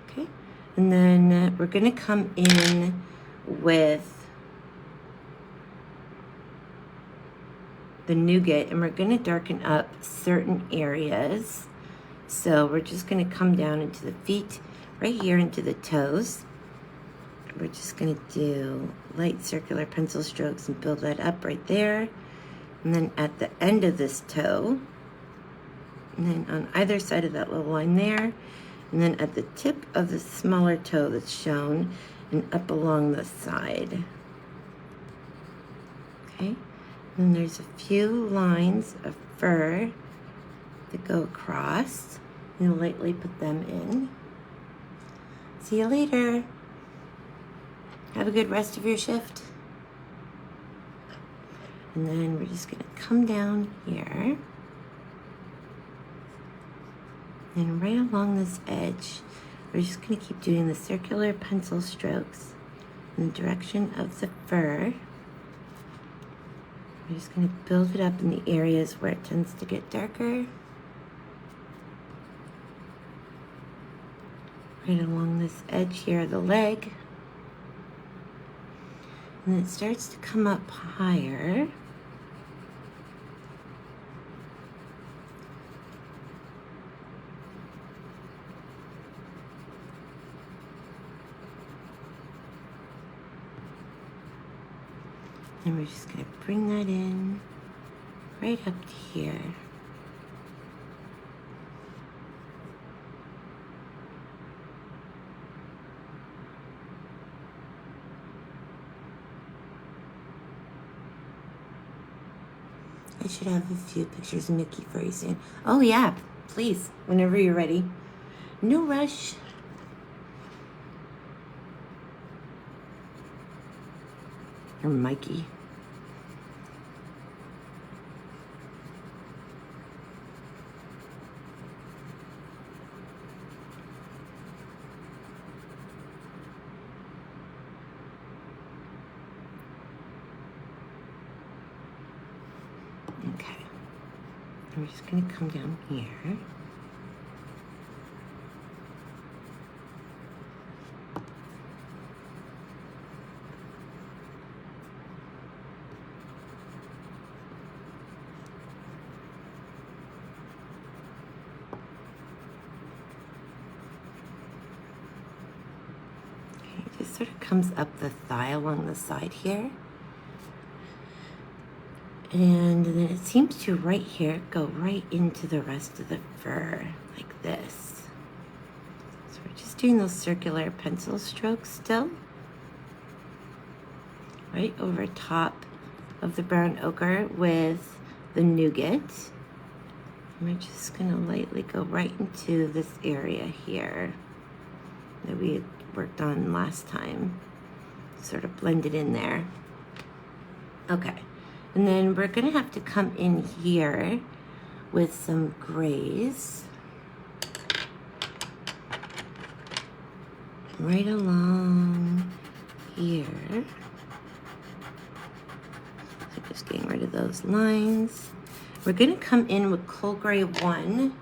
Okay, and then we're going to come in with the nougat, and we're going to darken up certain areas. So we're just going to come down into the feet, right here into the toes. We're just going to do light circular pencil strokes and build that up right there. And then at the end of this toe, and then on either side of that little line there, and then at the tip of the smaller toe that's shown, and up along the side. Okay, and there's a few lines of fur that go across, and lightly put them in. See you later. Have a good rest of your shift. And then we're just going to come down here. And right along this edge, we're just going to keep doing the circular pencil strokes in the direction of the fur. We're just going to build it up in the areas where it tends to get darker. Right along this edge here of the leg. And it starts to come up higher. And we're just gonna bring that in right up to here. I should have a few pictures of Nikki very soon. Oh yeah, please, whenever you're ready. No rush. Or Mikey. Okay. I'm just gonna come down here. Okay, it just sort of comes up the thigh along the side here. And then it seems to right here go right into the rest of the fur, like this. So we're just doing those circular pencil strokes still. Right over top of the brown ochre with the nougat. And we're just gonna lightly go right into this area here that we had worked on last time. Sort of blend it in there. Okay. And then we're gonna have to come in here with some grays. Right along here. So just getting rid of those lines. We're gonna come in with Coal Gray 1.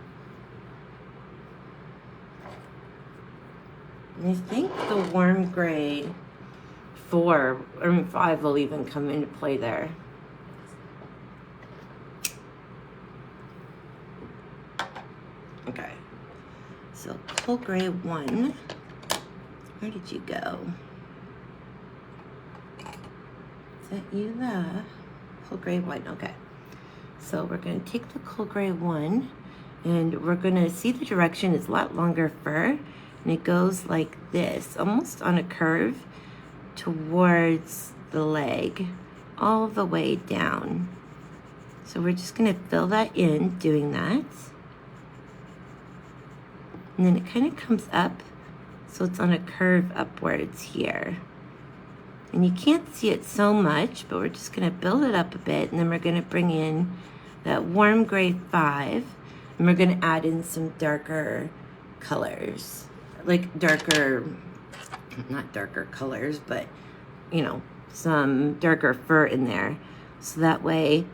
And I think the Warm Gray 4, or 5 will even come into play there. Okay, so Coal Gray 1, where did you go? Is that you there? Coal Gray 1, okay. So we're gonna take the Coal Gray 1 and we're gonna see the direction is a lot longer fur and it goes like this, almost on a curve towards the leg, all the way down. So we're just gonna fill that in doing that. And then it kind of comes up, so it's on a curve upwards here. And you can't see it so much, but we're just gonna build it up a bit, and then we're gonna bring in that Warm Gray 5, and we're gonna add in some darker colors. Like darker, not darker colors, but you know, some darker fur in there. So that way,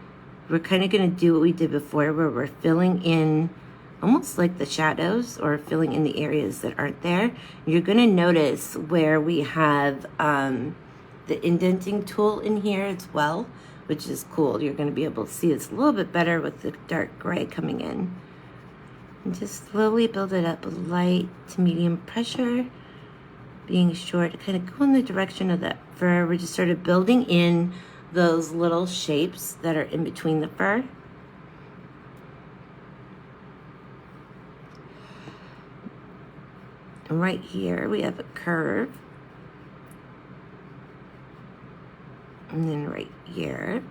we're kind of gonna do what we did before, where we're filling in almost like the shadows or filling in the areas that aren't there. You're gonna notice where we have the indenting tool in here as well, which is cool. You're gonna be able to see this a little bit better with the dark gray coming in. And just slowly build it up with light to medium pressure, being sure to kind of go in the direction of that fur. We're just sort of building in those little shapes that are in between the fur. And right here we have a curve. And then right here.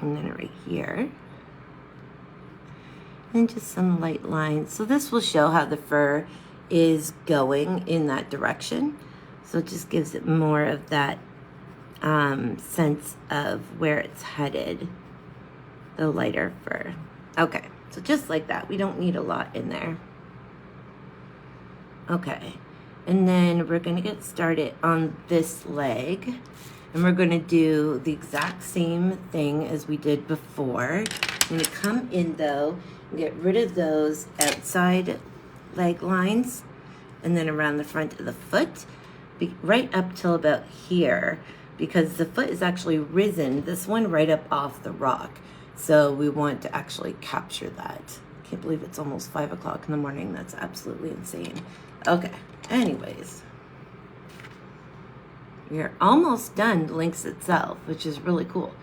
And then right here. And just some light lines. So this will show how the fur is going in that direction. So it just gives it more of that sense of where it's headed, the lighter fur. Okay, so just like that. We don't need a lot in there. Okay, and then we're gonna get started on this leg, and we're gonna do the exact same thing as we did before. I'm gonna come in though and get rid of those outside leg lines, and then around the front of the foot, right up till about here, because the foot is actually risen, this one right up off the rock. So we want to actually capture that. Can't believe it's almost 5 o'clock in the morning. That's absolutely insane. Okay, anyways. You're almost done Lynx itself, which is really cool.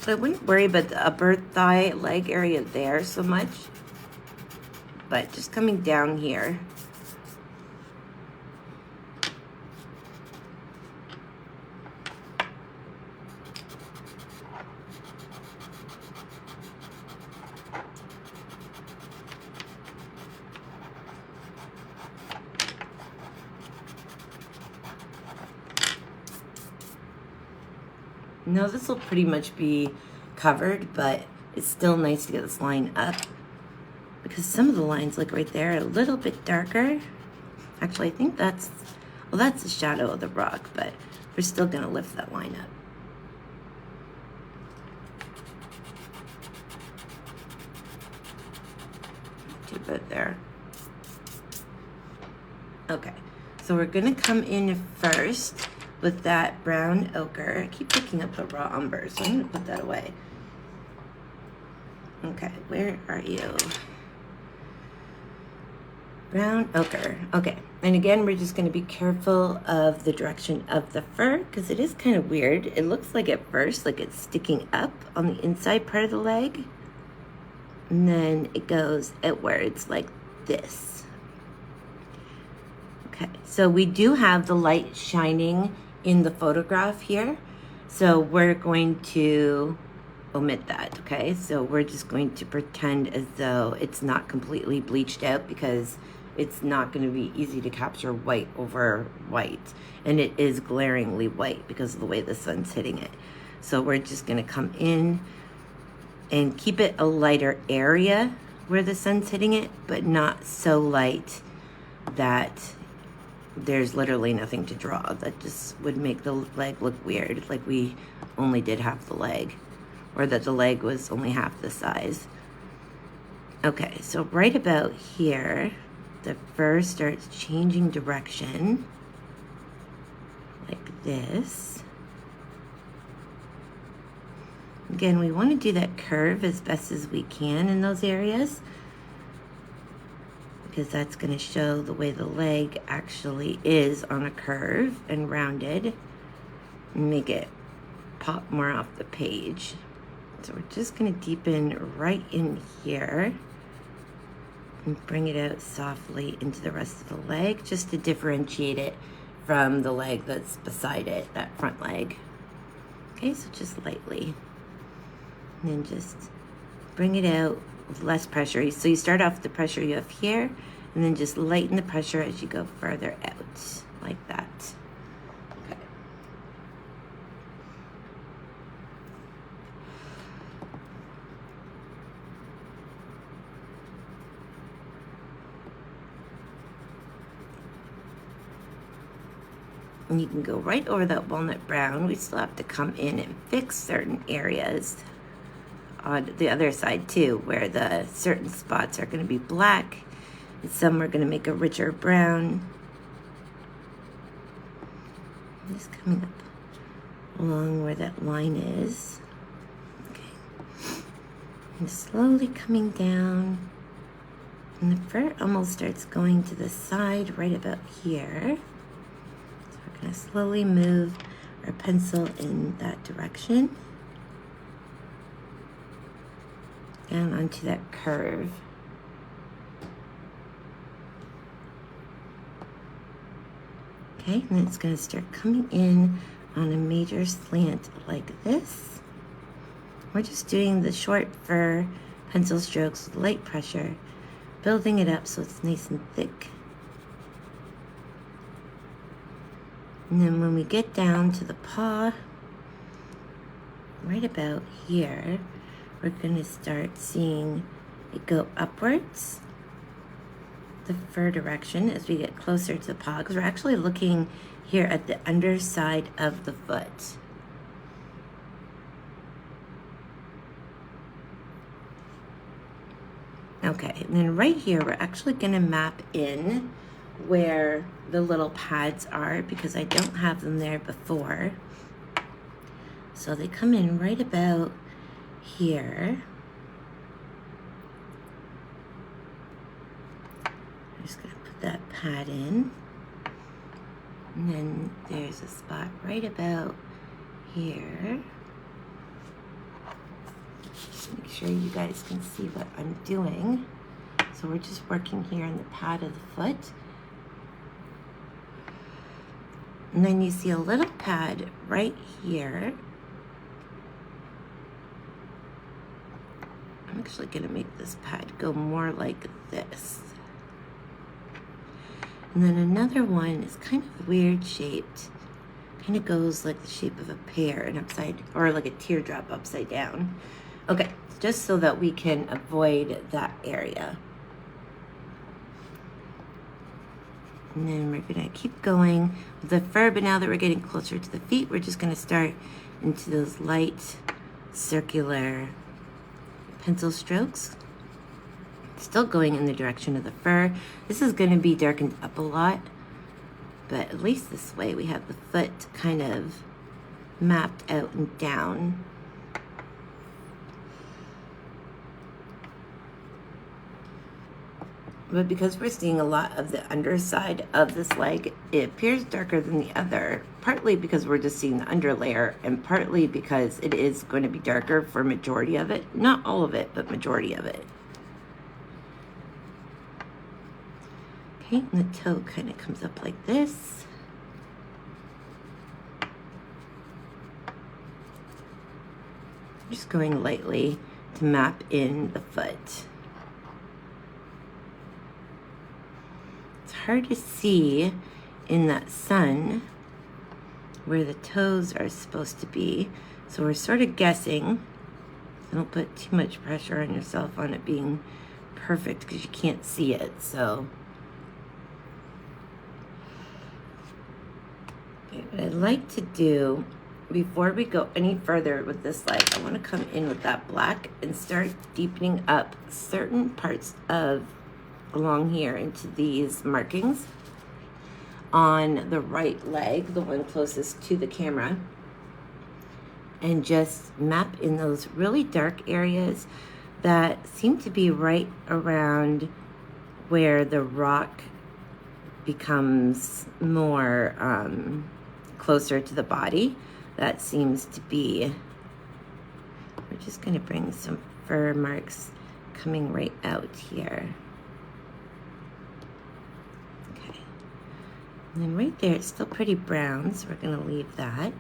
So I wouldn't worry about the upper thigh leg area there so much, but just coming down here. Now this will pretty much be covered, but it's still nice to get this line up because some of the lines, like right there, are a little bit darker. Actually, I think that's, well, that's the shadow of the rock, but we're still gonna lift that line up. Too bit there. Okay, so we're gonna come in first with that brown ochre. I keep picking up the raw umber, so I'm gonna put that away. Okay, where are you? Brown ochre. Okay, and again, we're just gonna be careful of the direction of the fur because it is kind of weird. It looks like at first, like it's sticking up on the inside part of the leg, and then it goes outwards like this. Okay, so we do have the light shining in the photograph here, so we're going to omit that. Okay, so we're just going to pretend as though it's not completely bleached out because it's not going to be easy to capture white over white, and it is glaringly white because of the way the sun's hitting it. So we're just going to come in and keep it a lighter area where the sun's hitting it, but not so light that there's literally nothing to draw. That just would make the leg look weird, like we only did half the leg, or that the leg was only half the size. Okay, so right about here, the fur starts changing direction, like this. Again, we want to do that curve as best as we can in those areas, because that's going to show the way the leg actually is on a curve and rounded, and make it pop more off the page. So we're just going to deepen right in here and bring it out softly into the rest of the leg, just to differentiate it from the leg that's beside it, that front leg. Okay, so just lightly. And then just bring it out with less pressure. So you start off with the pressure you have here, and then just lighten the pressure as you go further out, like that. Okay. And you can go right over that walnut brown. We still have to come in and fix certain areas on the other side too, where the certain spots are going to be black and some are going to make a richer brown. Just coming up along where that line is. Okay. And slowly coming down, and the fur almost starts going to the side right about here. So we're going to slowly move our pencil in that direction, down onto that curve. Okay, and then it's going to start coming in on a major slant like this. We're just doing the short fur pencil strokes with light pressure, building it up so it's nice and thick. And then when we get down to the paw, right about here, we're going to start seeing it go upwards, the fur direction, as we get closer to the paw, because we're actually looking here at the underside of the foot. Okay, and then right here, we're actually going to map in where the little pads are, because I don't have them there before. So they come in right about here. pad in. And then there's a spot right about here. Just make sure you guys can see what I'm doing. So we're just working here on the pad of the foot. And then you see a little pad right here. I'm actually gonna make this pad go more like this. And then another one is kind of weird shaped. Kind of goes like the shape of a pear and upside, or like a teardrop upside down. Okay, just so that we can avoid that area. And then we're gonna keep going with the fur, but now that we're getting closer to the feet, we're just gonna start into those light circular pencil strokes. Still going in the direction of the fur. This is gonna be darkened up a lot, but at least this way we have the foot kind of mapped out and down. But because we're seeing a lot of the underside of this leg, it appears darker than the other, partly because we're just seeing the underlayer and partly because it is going to be darker for majority of it. Not all of it, but majority of it. Okay, and the toe kind of comes up like this. I'm just going lightly to map in the foot. Hard to see in that sun where the toes are supposed to be, so we're sort of guessing. Don't put too much pressure on yourself on it being perfect because you can't see it. So okay, what I'd like to do before we go any further with this leg, I want to come in with that black and start deepening up certain parts of along here into these markings on the right leg, the one closest to the camera, and just map in those really dark areas that seem to be right around where the rock becomes more closer to the body. That seems to be, we're just going to bring some fur marks coming right out here. And then right there, it's still pretty brown, so we're gonna leave that.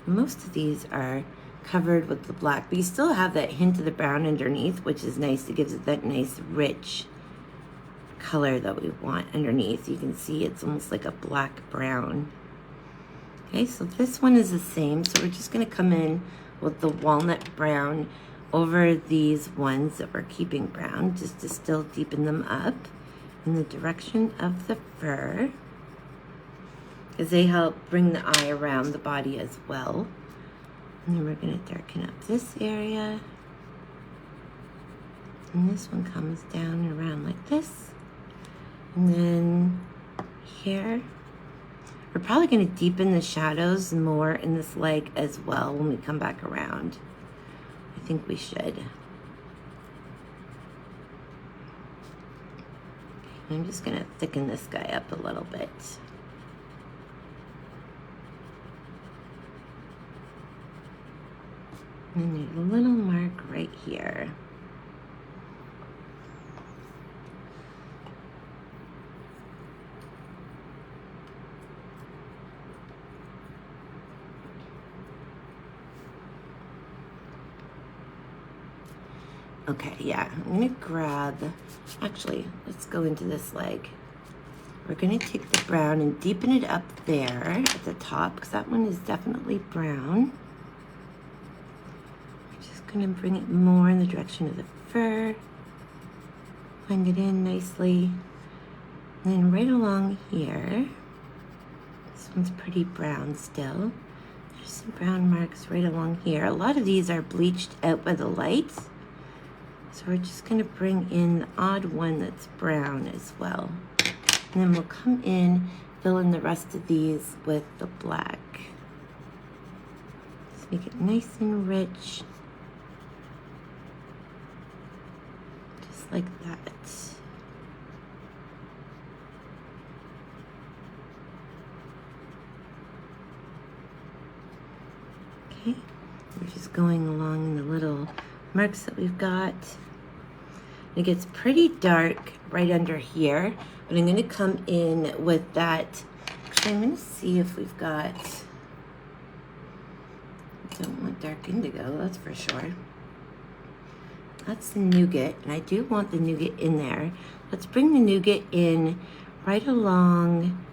Most of these are covered with the black, but you still have that hint of the brown underneath, which is nice. It gives it that nice, rich color that we want underneath. You can see it's almost like a black brown. Okay, so this one is the same. So we're just gonna come in with the walnut brown over these ones that we're keeping brown, just to still deepen them up in the direction of the fur, because they help bring the eye around the body as well. And then we're going to darken up this area, and this one comes down and around like this. And then here we're probably going to deepen the shadows more in this leg as well when we come back around. I think we should. I'm just going to thicken this guy up a little bit. And there's a little mark right here. Okay, yeah, I'm gonna grab, actually, let's go into this leg. We're gonna take the brown and deepen it up there at the top, because that one is definitely brown. We're just gonna bring it more in the direction of the fur. Blend it in nicely. And then right along here, this one's pretty brown still. There's some brown marks right along here. A lot of these are bleached out by the light. So we're just going to bring in the odd one that's brown as well. And then we'll come in, fill in the rest of these with the black. Just make it nice and rich. Just like that. Okay, we're just going along in the little marks that we've got. It gets pretty dark right under here, but I'm going to come in with that. Actually, I'm going to see if we've got, I don't want dark indigo, that's for sure. That's the nougat, and I do want the nougat in there. Let's bring the nougat in right along.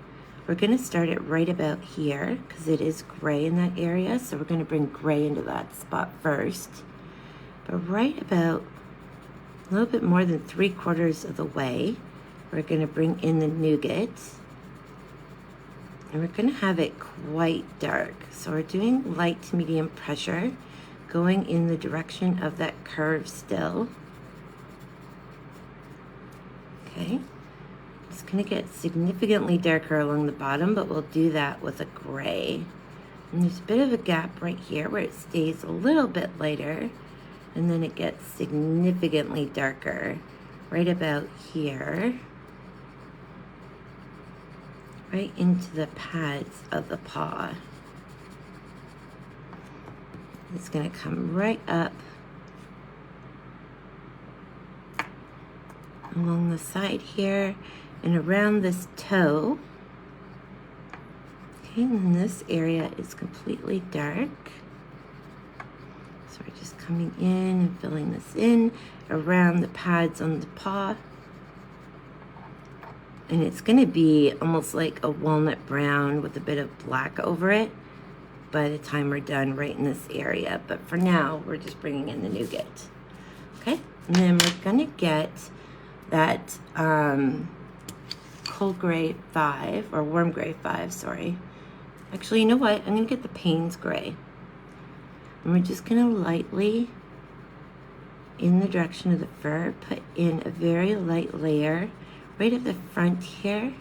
We're going to start it right about here because it is gray in that area, so we're going to bring gray into that spot first. But right about a little bit more than 3/4 of the way, we're going to bring in the nougat, and we're going to have it quite dark. So we're doing light to medium pressure, going in the direction of that curve still. Okay, it's going to get significantly darker along the bottom, but we'll do that with a gray. And there's a bit of a gap right here where it stays a little bit lighter, and then it gets significantly darker right about here, right into the pads of the paw. It's going to come right up along the side here and around this toe. Okay, and then this area is completely dark. So we're just coming in and filling this in around the pads on the paw. And it's going to be almost like a walnut brown with a bit of black over it by the time we're done right in this area. But for now, we're just bringing in the nougat. Okay, and then we're going to get that cold gray 5, or warm gray 5, sorry. Actually, you know what? I'm going to get the Payne's gray. And we're just going to lightly, in the direction of the fur, put in a very light layer right at the front here.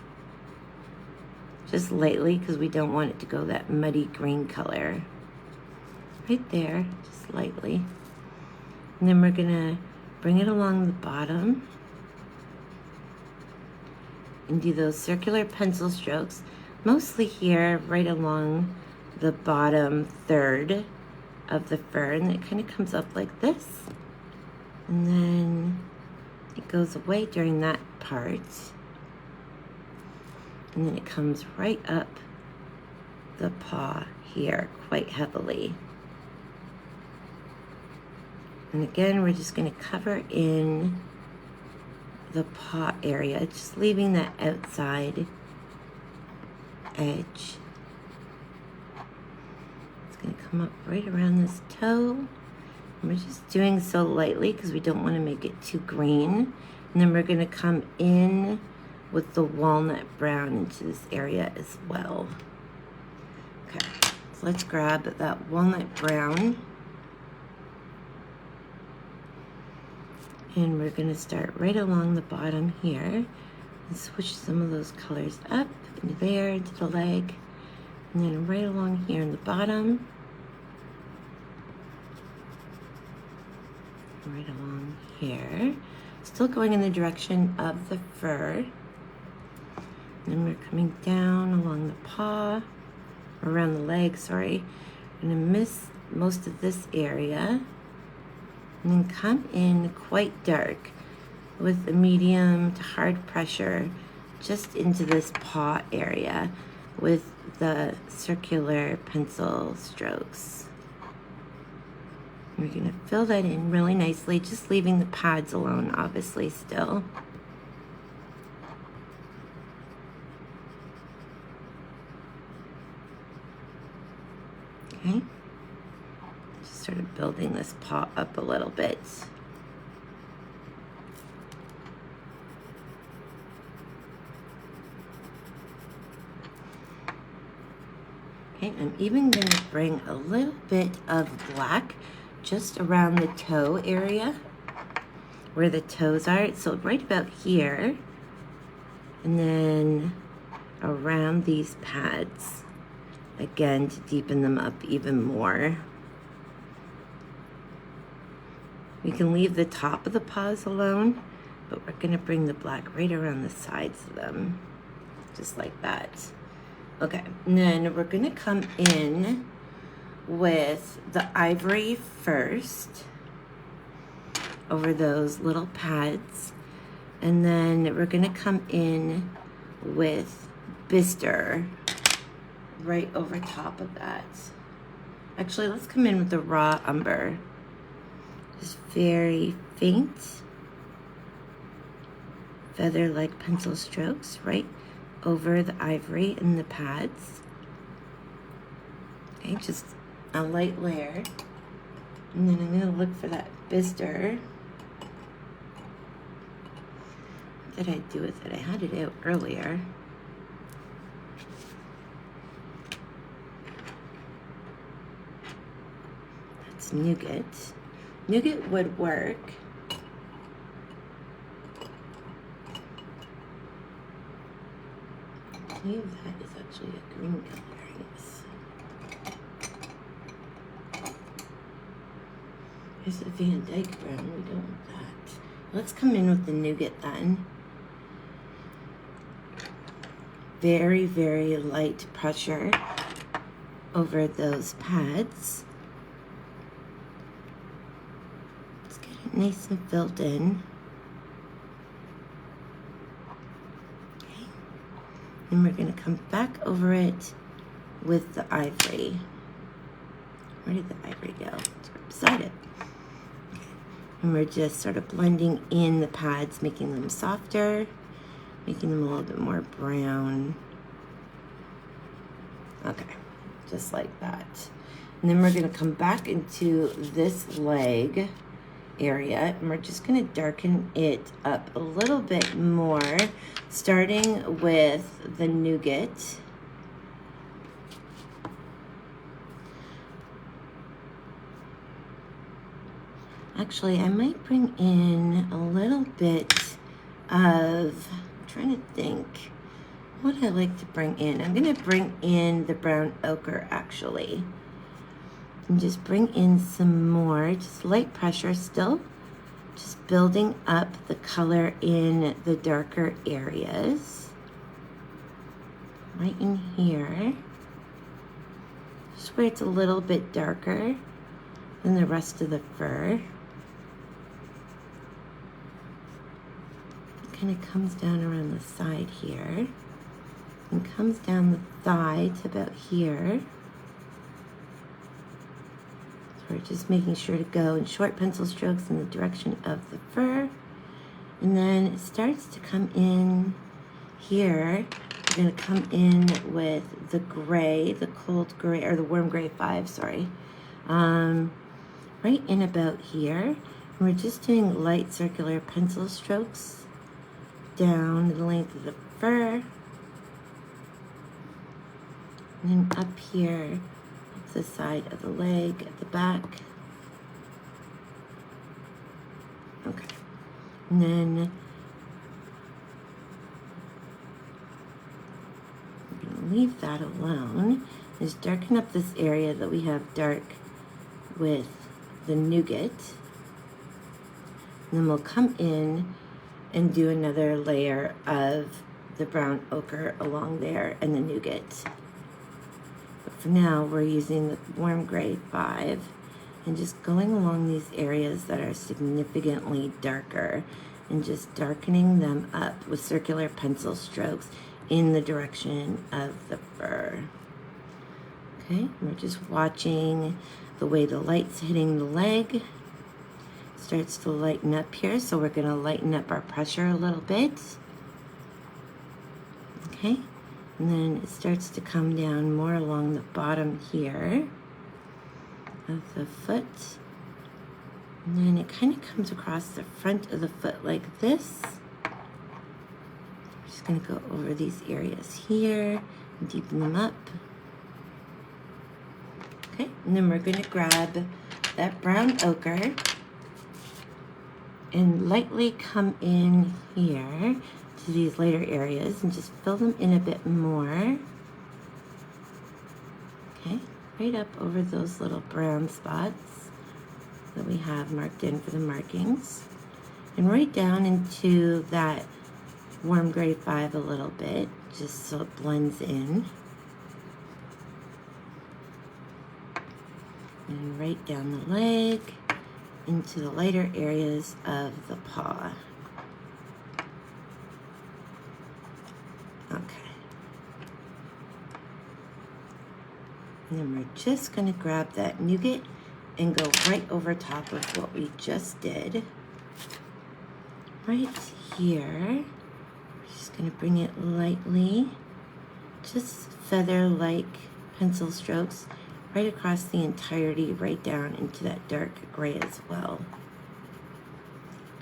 Just lightly, because we don't want it to go that muddy green color. Right there, just lightly. And then we're going to bring it along the bottom and do those circular pencil strokes, mostly here, right along the bottom third of the fur, and it kind of comes up like this. And then it goes away during that part. And then it comes right up the paw here quite heavily. And again, we're just going to cover in the paw area, just leaving that outside edge. It's going to come up right around this toe. And we're just doing so lightly because we don't want to make it too green. And then we're going to come in with the walnut brown into this area as well. Okay, so let's grab that walnut brown. And we're going to start right along the bottom here and switch some of those colors up into there, into the leg, and then right along here in the bottom, right along here, still going in the direction of the fur. And then we're coming down along the paw, around the leg, sorry. I'm going to miss most of this area. And then come in quite dark with a medium to hard pressure just into this paw area with the circular pencil strokes. We're going to fill that in really nicely, just leaving the pads alone, obviously, still. Okay. Just sort of building this paw up a little bit. Okay, I'm even going to bring a little bit of black just around the toe area where the toes are. So right about here, and then around these pads, again, to deepen them up even more. We can leave the top of the paws alone, but we're going to bring the black right around the sides of them, just like that. Okay, and then we're going to come in with the ivory first over those little pads, and then we're gonna come in with Bister right over top of that. Actually, let's come in with the raw umber. Just very faint, feather-like pencil strokes right over the ivory and the pads. Okay, just a light layer. And then I'm gonna look for that Bister. What did I do with it? I had it out earlier. That's Nougat. Nougat would work. I believe that is actually a green color. Yes. There's a Van Dyke brown. We don't want that. Let's come in with the Nougat then. Very, very light pressure over those pads. Let's get it nice and filled in. Okay. And we're going to come back over it with the ivory. Where did the ivory go? It's right beside it. Okay. And we're just sort of blending in the pads, making them softer, making them a little bit more brown. Okay, just like that. And then we're gonna come back into this leg area, and we're just gonna darken it up a little bit more, starting with the Nougat. Actually, I might bring in a little bit of, I'm trying to think, what I like to bring in. I'm gonna bring in the brown ochre actually. And just bring in some more, just light pressure still. Just building up the color in the darker areas. Right in here. Just where it's a little bit darker than the rest of the fur. Kind of comes down around the side here and comes down the thigh to about here. So we're just making sure to go in short pencil strokes in the direction of the fur. And then it starts to come in here. We're going to come in with the gray, the cold gray, or the warm gray 5, sorry. Right in about here. And we're just doing light circular pencil strokes down the length of the fur, and then up here up the side of the leg at the back. Okay, and then I'm going to leave that alone. Just darken up this area that we have dark with the Nougat, and then we'll come in and do another layer of the brown ochre along there and the Nougat. But for now, we're using the warm gray 5 and just going along these areas that are significantly darker and just darkening them up with circular pencil strokes in the direction of the fur. Okay, we're just watching the way the light's hitting the leg. Starts to lighten up here, so we're going to lighten up our pressure a little bit. Okay, and then it starts to come down more along the bottom here of the foot. And then it kind of comes across the front of the foot like this. I'm just going to go over these areas here and deepen them up. Okay, and then we're going to grab that brown ochre and lightly come in here to these lighter areas and just fill them in a bit more. Okay, right up over those little brown spots that we have marked in for the markings. And right down into that warm gray 5 a little bit, just so it blends in. And right down the leg into the lighter areas of the paw. Okay. And then we're just going to grab that nougat and go right over top of what we just did. Right here. We're just going to bring it lightly, just feather-like pencil strokes right across the entirety, right down into that dark gray as well.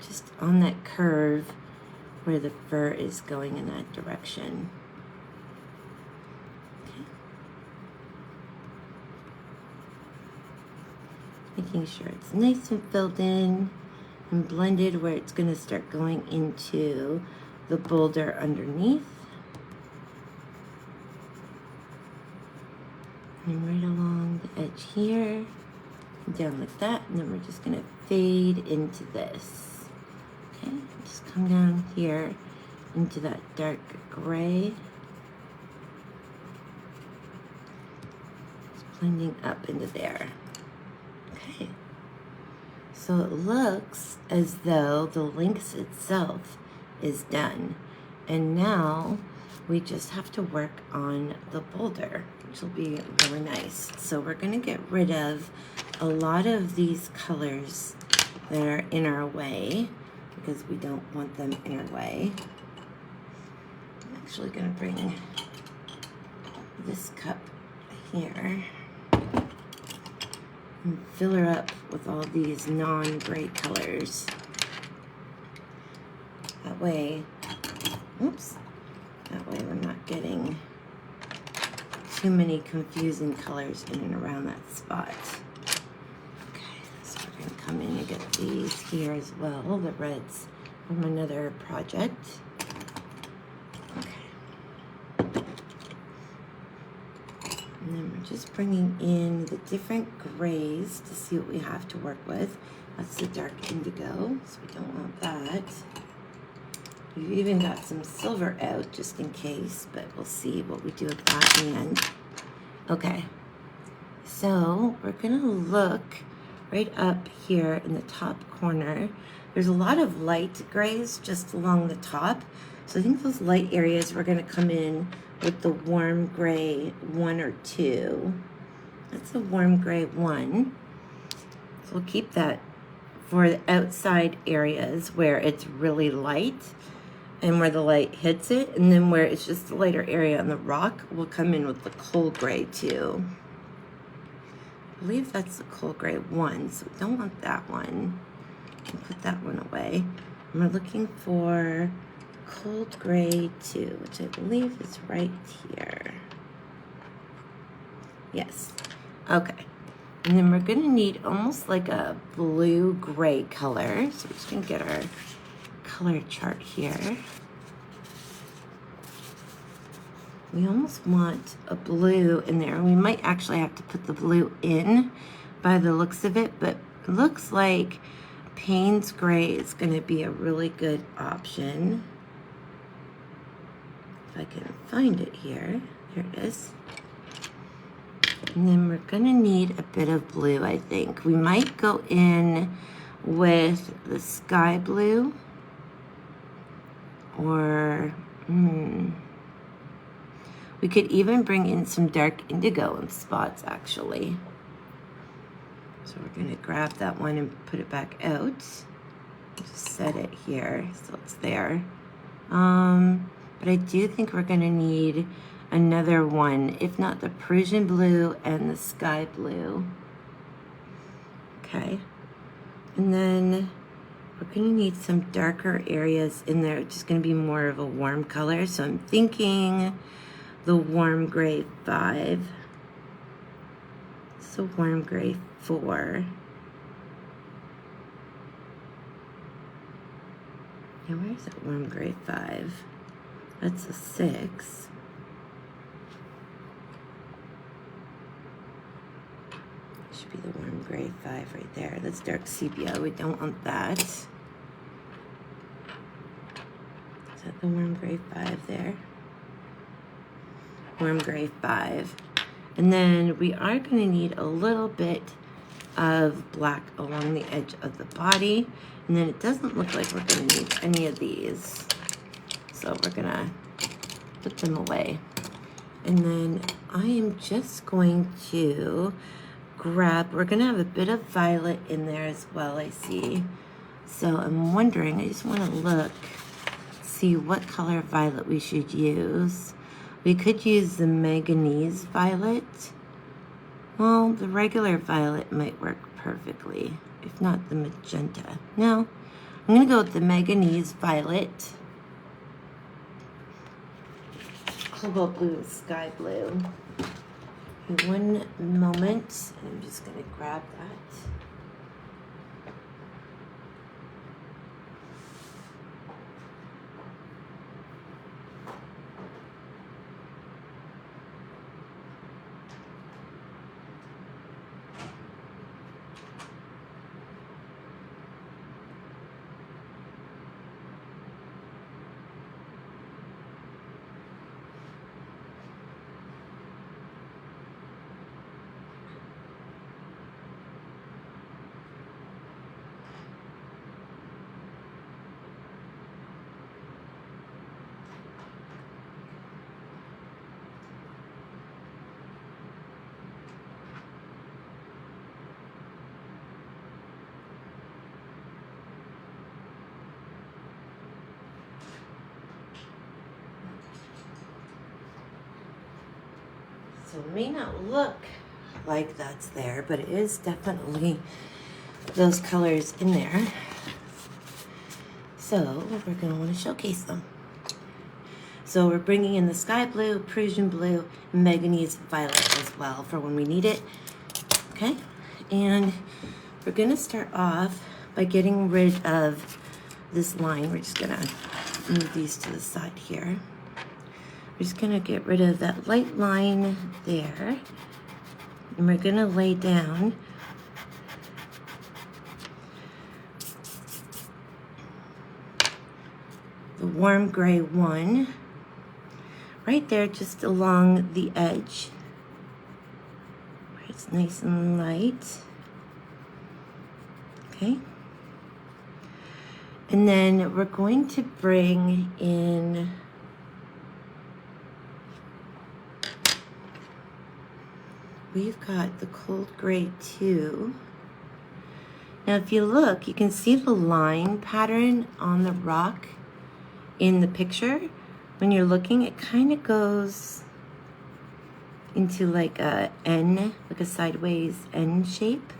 Just on that curve where the fur is going in that direction. Okay. Making sure it's nice and filled in and blended where it's going to start going into the boulder underneath. And right along the edge here, down like that, and then we're just going to fade into this. Okay, just come down here into that dark gray. Just blending up into there. Okay, so it looks as though the lynx itself is done. And now we just have to work on the boulder, which will be really nice. So we're going to get rid of a lot of these colors that are in our way because we don't want them in our way. I'm actually going to bring this cup here and fill her up with all these non-gray colors. That way, oops. That way we're not getting too many confusing colors in and around that spot. Okay, so we're going to come in and get these here as well, the reds from another project. Okay. And then we're just bringing in the different grays to see what we have to work with. That's the dark indigo, so we don't want that. We've even got some silver out just in case, but we'll see what we do with that in the end. Okay, so we're gonna look right up here in the top corner. There's a lot of light grays just along the top. So I think those light areas we're gonna come in with the warm gray 1 or 2. That's the warm gray 1. So we'll keep that for the outside areas where it's really light and where the light hits it, and then where it's just a lighter area on the rock, we'll come in with the coal gray 2. I believe that's the coal gray 1, so we don't want that one. We'll put that one away. And we're looking for cold gray 2, which I believe is right here. Yes, okay. And then we're gonna need almost like a blue-gray color. So we're just gonna get our color chart here. We almost want a blue in there. We might actually have to put the blue in by the looks of it, but it looks like Payne's gray is gonna be a really good option. If I can find it here. Here it is. And then we're gonna need a bit of blue, I think. We might go in with the sky blue or we could even bring in some dark indigo in spots actually. So we're gonna grab that one and put it back out. Just set it here so it's there. But I do think we're gonna need another one, if not the Prussian blue and the sky blue. Okay, and then we're gonna need some darker areas in there. It's just gonna be more of a warm color. So I'm thinking the warm gray 5. So warm gray 4. Now where's that warm gray 5? That's a 6. Should be the warm gray 5 right there. That's dark sepia. We don't want that. Is that the warm gray 5 there? Warm gray 5. And then we are going to need a little bit of black along the edge of the body. And then it doesn't look like we're gonna need any of these. So we're gonna put them away. And then I am just going to grab, we're gonna have a bit of violet in there as well, I see. So I'm wondering, I just wanna look, see what color of violet we should use. We could use the manganese violet. Well, the regular violet might work perfectly, if not the magenta. No, I'm gonna go with the manganese violet. Cobalt blue and sky blue. In one moment, I'm just gonna grab that. So it may not look like that's there, but it is definitely those colors in there. So we're gonna wanna showcase them. So we're bringing in the sky blue, Prussian blue, and manganese violet as well for when we need it, okay? And we're gonna start off by getting rid of this line. We're just gonna move these to the side here. We're just gonna get rid of that light line there. And we're gonna lay down the warm gray one right there, just along the edge, where it's nice and light. Okay. And then we're going to bring in we've got the cold gray too. Now if you look, you can see the line pattern on the rock in the picture. When you're looking, it kind of goes into like a N, like a sideways N shape.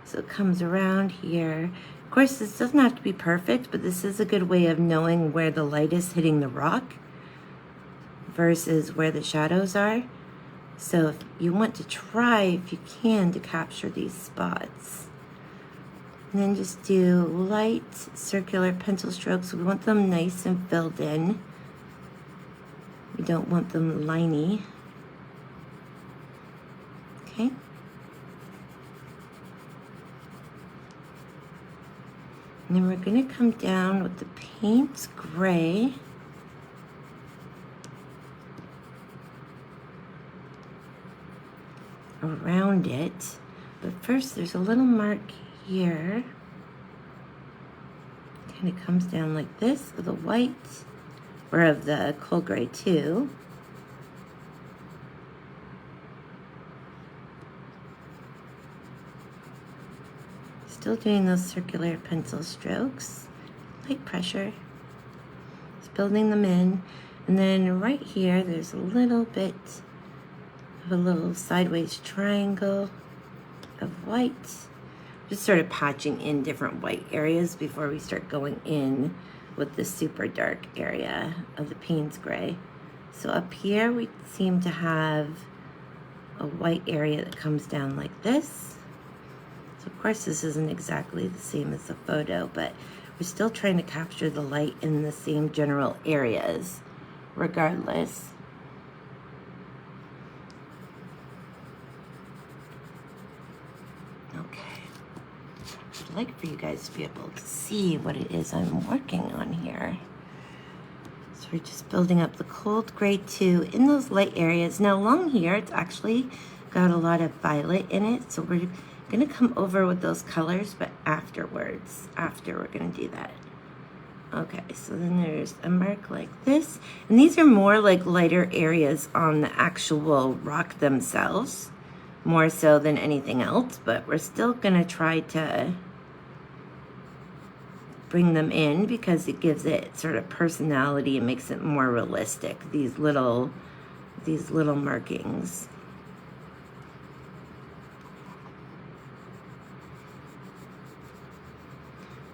So it comes around here. Of course, this doesn't have to be perfect, but this is a good way of knowing where the light is hitting the rock versus where the shadows are. So if you want to try, if you can, to capture these spots. And then just do light circular pencil strokes. We want them nice and filled in. We don't want them liney. Okay. And then we're going to come down with the paint gray. Around it. But first there's a little mark here. Kind of comes down like this of the white, or of the cold gray too. Still doing those circular pencil strokes, light pressure. Just building them in. And then right here, there's a little bit of a little sideways triangle of white. Just sort of patching in different white areas before we start going in with the super dark area of the Payne's gray. So up here, we seem to have a white area that comes down like this. So of course this isn't exactly the same as the photo, but we're still trying to capture the light in the same general areas regardless. Okay. I'd like for you guys to be able to see what it is I'm working on here. So we're just building up the cold gray too in those light areas. Now along here, it's actually got a lot of violet in it, so we're gonna come over with those colors, but afterwards, after we're gonna do that. Okay, so then there's a mark like this, and these are more like lighter areas on the actual rock themselves, more so than anything else, but we're still gonna try to bring them in because it gives it sort of personality and makes it more realistic, these little markings.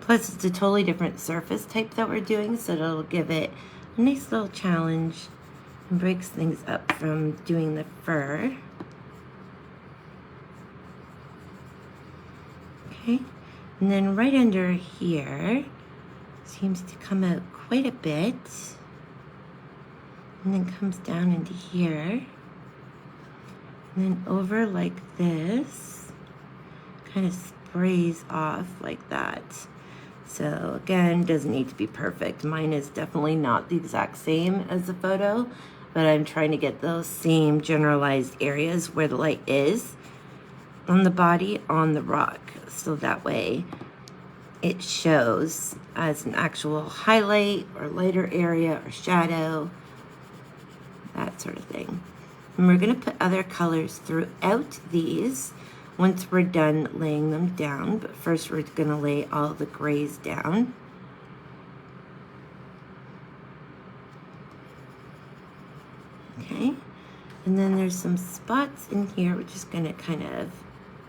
Plus, it's a totally different surface type that we're doing, so it'll give it a nice little challenge and breaks things up from doing the fur. Okay, and then right under here seems to come out quite a bit, and then comes down into here, and then over like this, kind of sprays off like that. So again, doesn't need to be perfect. Mine is definitely not the exact same as the photo, but I'm trying to get those same generalized areas where the light is on the body on the rock. So that way it shows as an actual highlight or lighter area or shadow, that sort of thing. And we're gonna put other colors throughout these once we're done laying them down, but first we're gonna lay all the grays down. Okay, and then there's some spots in here we're just gonna kind of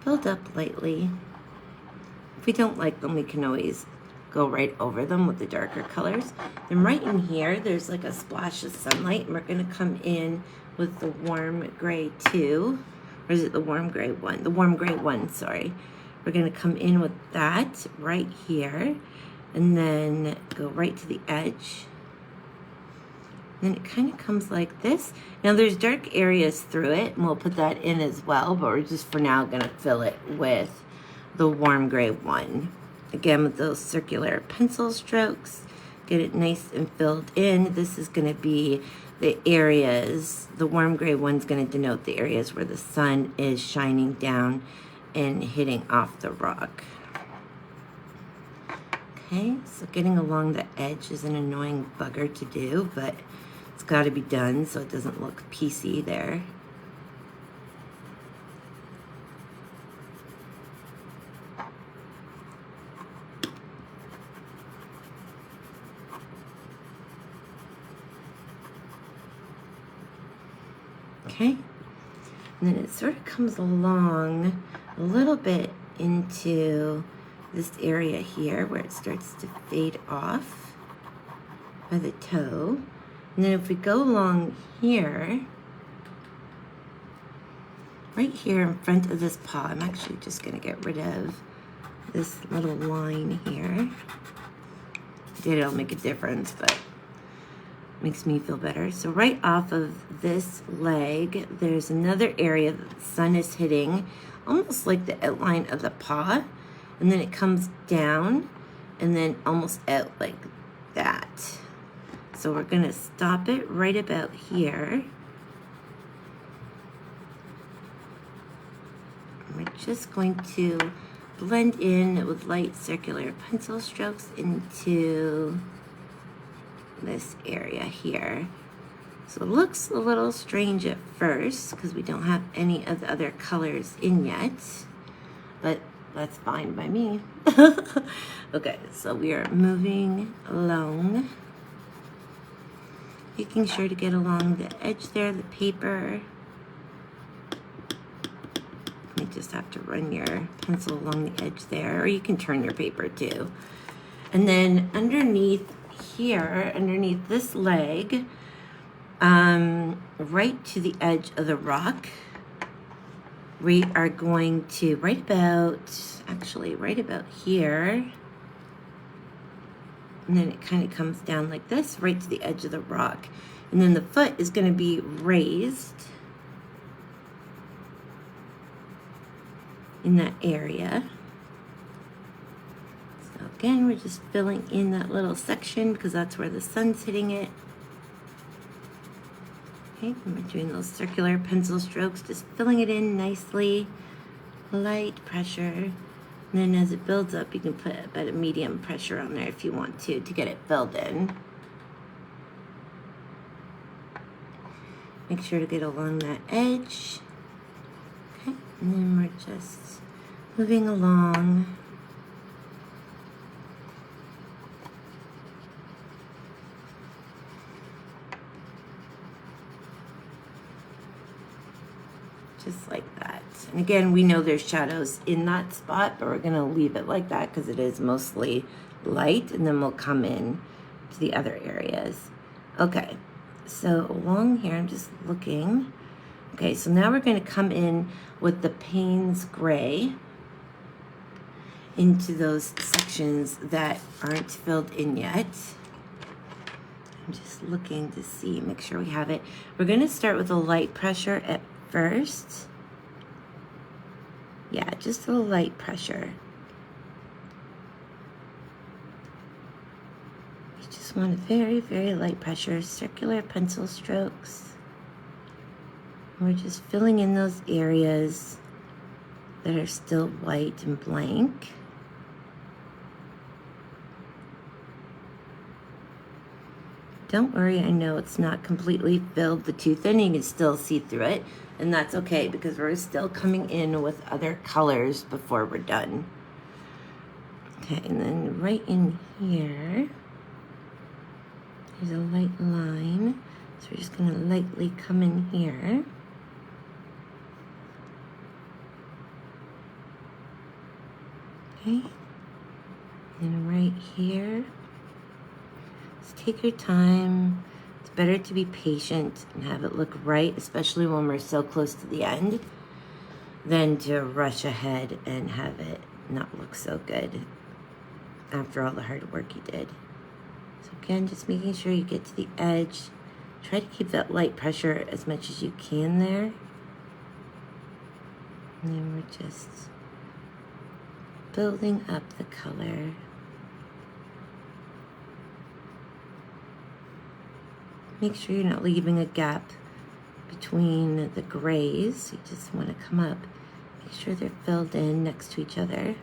build up lightly. If we don't like them, we can always go right over them with the darker colors. Then right in here, there's like a splash of sunlight, and we're gonna come in with the warm gray 2. Or is it the warm gray 1? The warm gray 1, sorry. We're gonna come in with that right here, and then go right to the edge. And then it kind of comes like this. Now there's dark areas through it, and we'll put that in as well, but we're just for now gonna fill it with the warm gray 1. Again, with those circular pencil strokes, get it nice and filled in. This is gonna be the areas, the warm gray 1's gonna denote the areas where the sun is shining down and hitting off the rock. Okay, so getting along the edge is an annoying bugger to do, but it's gotta be done so it doesn't look piecey there. Okay, and then it sort of comes along a little bit into this area here where it starts to fade off by the toe. And then if we go along here, right here in front of this paw, I'm actually just gonna get rid of this little line here. It'll make a difference, but makes me feel better. So right off of this leg, there's another area that the sun is hitting, almost like the outline of the paw, and then it comes down and then almost out like that. So we're gonna stop it right about here. We're just going to blend in with light circular pencil strokes into this area here. So it looks a little strange at first because we don't have any of the other colors in yet, but that's fine by me. Okay, so we are moving along, making sure to get along the edge there, the paper. You just have to run your pencil along the edge there, or you can turn your paper too. And then underneath here, underneath this leg, right to the edge of the rock, we are going to right about here, and then it kind of comes down like this, right to the edge of the rock. And then the foot is going to be raised in that area. So again, we're just filling in that little section because that's where the sun's hitting it. Okay, and we're doing those circular pencil strokes, just filling it in nicely, light pressure. And then as it builds up, you can put about a medium pressure on there if you want to get it filled in. Make sure to get along that edge. Okay, and then we're just moving along. Just like that. And again, we know there's shadows in that spot, but we're gonna leave it like that because it is mostly light, and then we'll come in to the other areas. Okay, so along here, I'm just looking. Okay, so now we're gonna come in with the Payne's gray into those sections that aren't filled in yet. I'm just looking to see, make sure we have it. We're gonna start with a light pressure at first. Yeah, just a light pressure. You just want a very, very light pressure, circular pencil strokes. We're just filling in those areas that are still white and blank. Don't worry, I know it's not completely filled the tooth in. You can still see through it, and that's okay because we're still coming in with other colors before we're done. Okay, and then right in here, there's a light line. So we're just gonna lightly come in here. Okay, and right here. Take your time. It's better to be patient and have it look right, especially when we're so close to the end, than to rush ahead and have it not look so good after all the hard work you did. So again, just making sure you get to the edge. Try to keep that light pressure as much as you can there. And then we're just building up the color. Make sure you're not leaving a gap between the grays. You just want to come up. Make sure they're filled in next to each other.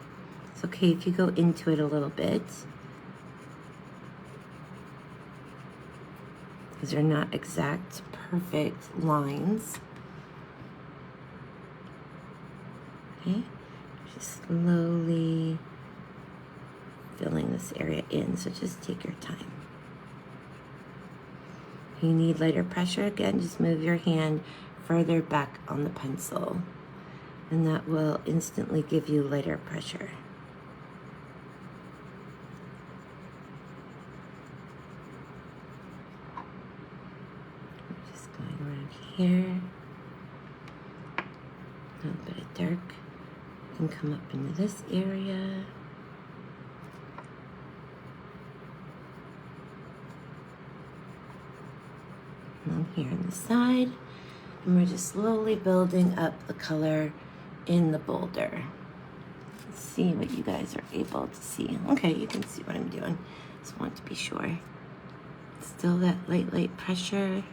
It's okay if you go into it a little bit, because they're not exact, perfect lines. Okay, just slowly filling this area in, so just take your time. You need lighter pressure, again, just move your hand further back on the pencil, and that will instantly give you lighter pressure. Just going around here, a little bit of dark. You can come up into this area. Along here on the side, and we're just slowly building up the color in the boulder. Let's see what you guys are able to see. Okay, you can see what I'm doing. Just want to be sure. Still that light pressure.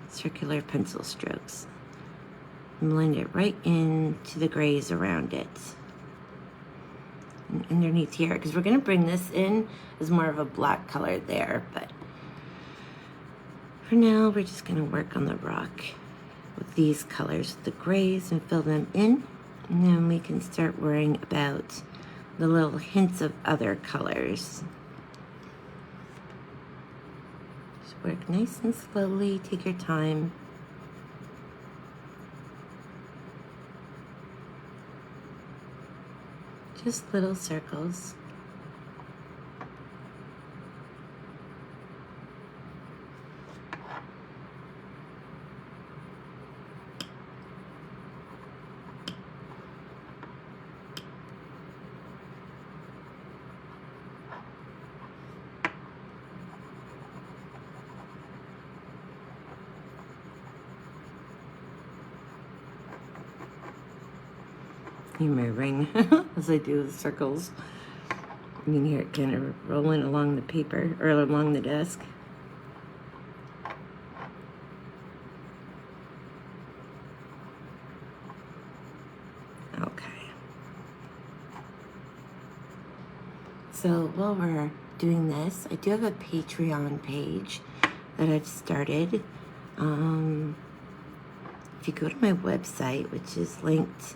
Circular pencil strokes. Blend it right into the grays around it. And underneath here, because we're gonna bring this in as more of a black color there, but for now, we're just gonna work on the rock with these colors, the grays, and fill them in. And then we can start worrying about the little hints of other colors. Just work nice and slowly, take your time. Just little circles. Hear my ring as I do the circles. You can hear it kind of rolling along the paper or along the desk. So while we're doing this, I do have a Patreon page that I've started. If you go to my website, which is linked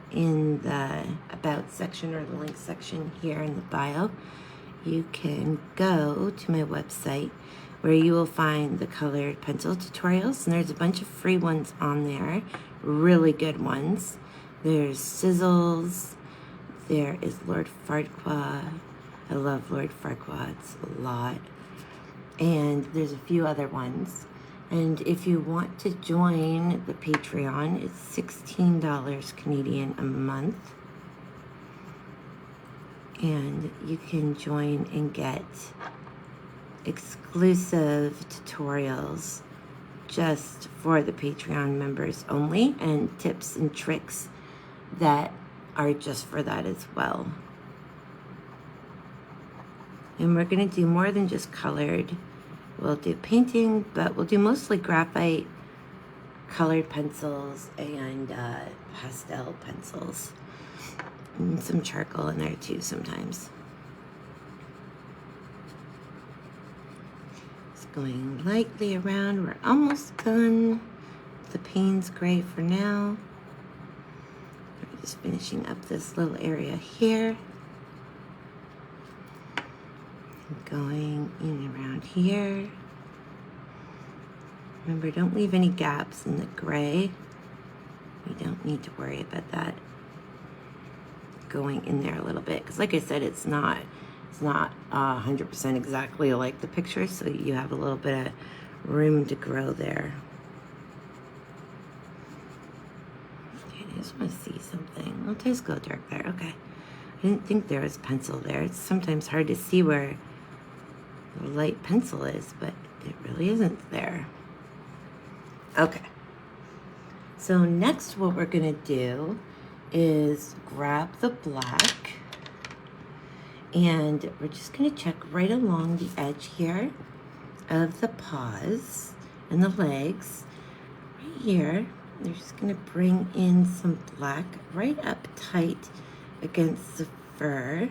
in the About section or the link section here in the bio, you can go to my website where you will find the colored pencil tutorials, and there's a bunch of free ones on there, really good ones. There's Sizzles, there is Lord Farquaad. I love Lord Farquaad a lot. And there's a few other ones. And if you want to join the Patreon, it's $16 Canadian a month. And you can join and get exclusive tutorials just for the Patreon members only, and tips and tricks that are just for that as well. And we're going to do more than just colored. We'll do painting, but we'll do mostly graphite, colored pencils, and pastel pencils. And some charcoal in there too sometimes. Just going lightly around. We're almost done. The Payne's Gray for now. We're just finishing up this little area here. Going in around here. Remember, don't leave any gaps in the gray. We don't need to worry about that going in there a little bit, because like I said, it's not 100% exactly like the picture, so you have a little bit of room to grow there. Okay, I just want to see something. I'll just go dark there. Okay, I didn't think there was pencil there. It's sometimes hard to see where the light pencil is, but it really isn't there. Okay, so next what we're gonna do is grab the black, and we're just gonna check right along the edge here of the paws and the legs. Right here, we're just gonna bring in some black right up tight against the fur.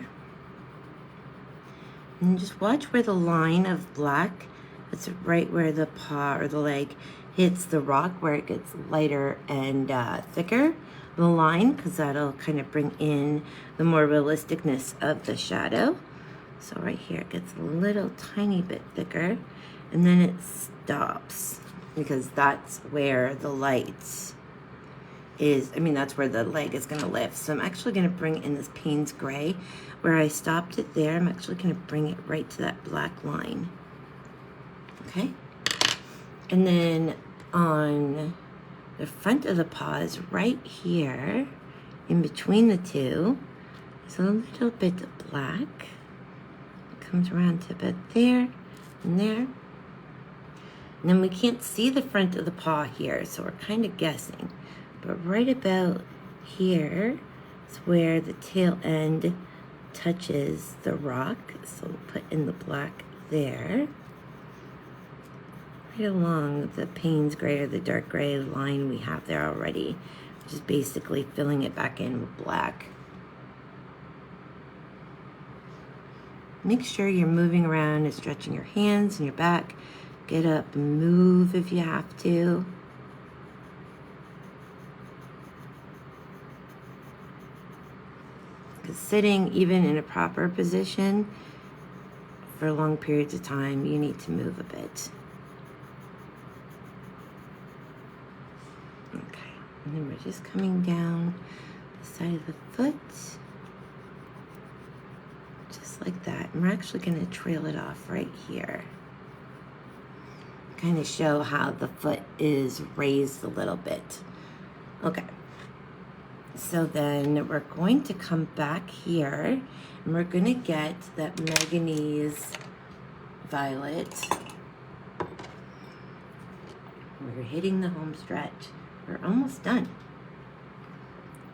And just watch where the line of black, that's right where the paw or the leg hits the rock, where it gets lighter and thicker, the line, because that'll kind of bring in the more realisticness of the shadow. So right here it gets a little tiny bit thicker, and then it stops, because that's where the light is. I mean, that's where the leg is going to lift. So I'm actually going to bring in this Payne's Gray. Where I stopped it there, I'm actually going to bring it right to that black line. Okay? And then on the front of the paws, right here, in between the two, there's a little bit of black. It comes around to about there and there. And then we can't see the front of the paw here, so we're kind of guessing. But right about here is where the tail end touches the rock. So we'll put in the black there. Right along the Payne's Gray or the dark gray line we have there already, which is basically filling it back in with black. Make sure you're moving around and stretching your hands and your back. Get up and move if you have to. Because sitting, even in a proper position, for long periods of time, you need to move a bit. Okay, and then we're just coming down the side of the foot. Just like that. And we're actually going to trail it off right here. Kind of show how the foot is raised a little bit. Okay. So then we're going to come back here, and we're going to get that manganese violet. We're hitting the home stretch. We're almost done.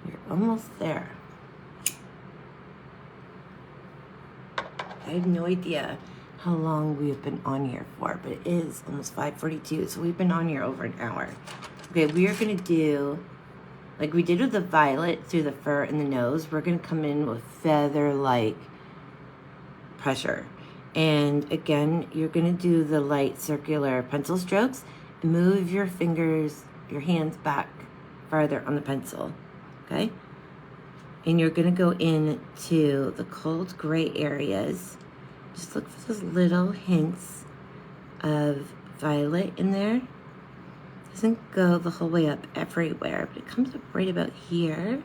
You're almost there. I have no idea how long we have been on here for, but it is almost 5:42, so we've been on here over an hour. Okay, we are going to do, like we did with the violet through the fur and the nose, we're going to come in with feather-like pressure. And again, you're gonna do the light circular pencil strokes and move your fingers, your hands back farther on the pencil, okay? And you're gonna go into the cold gray areas. Just look for those little hints of violet in there. It doesn't go the whole way up everywhere, but it comes up right about here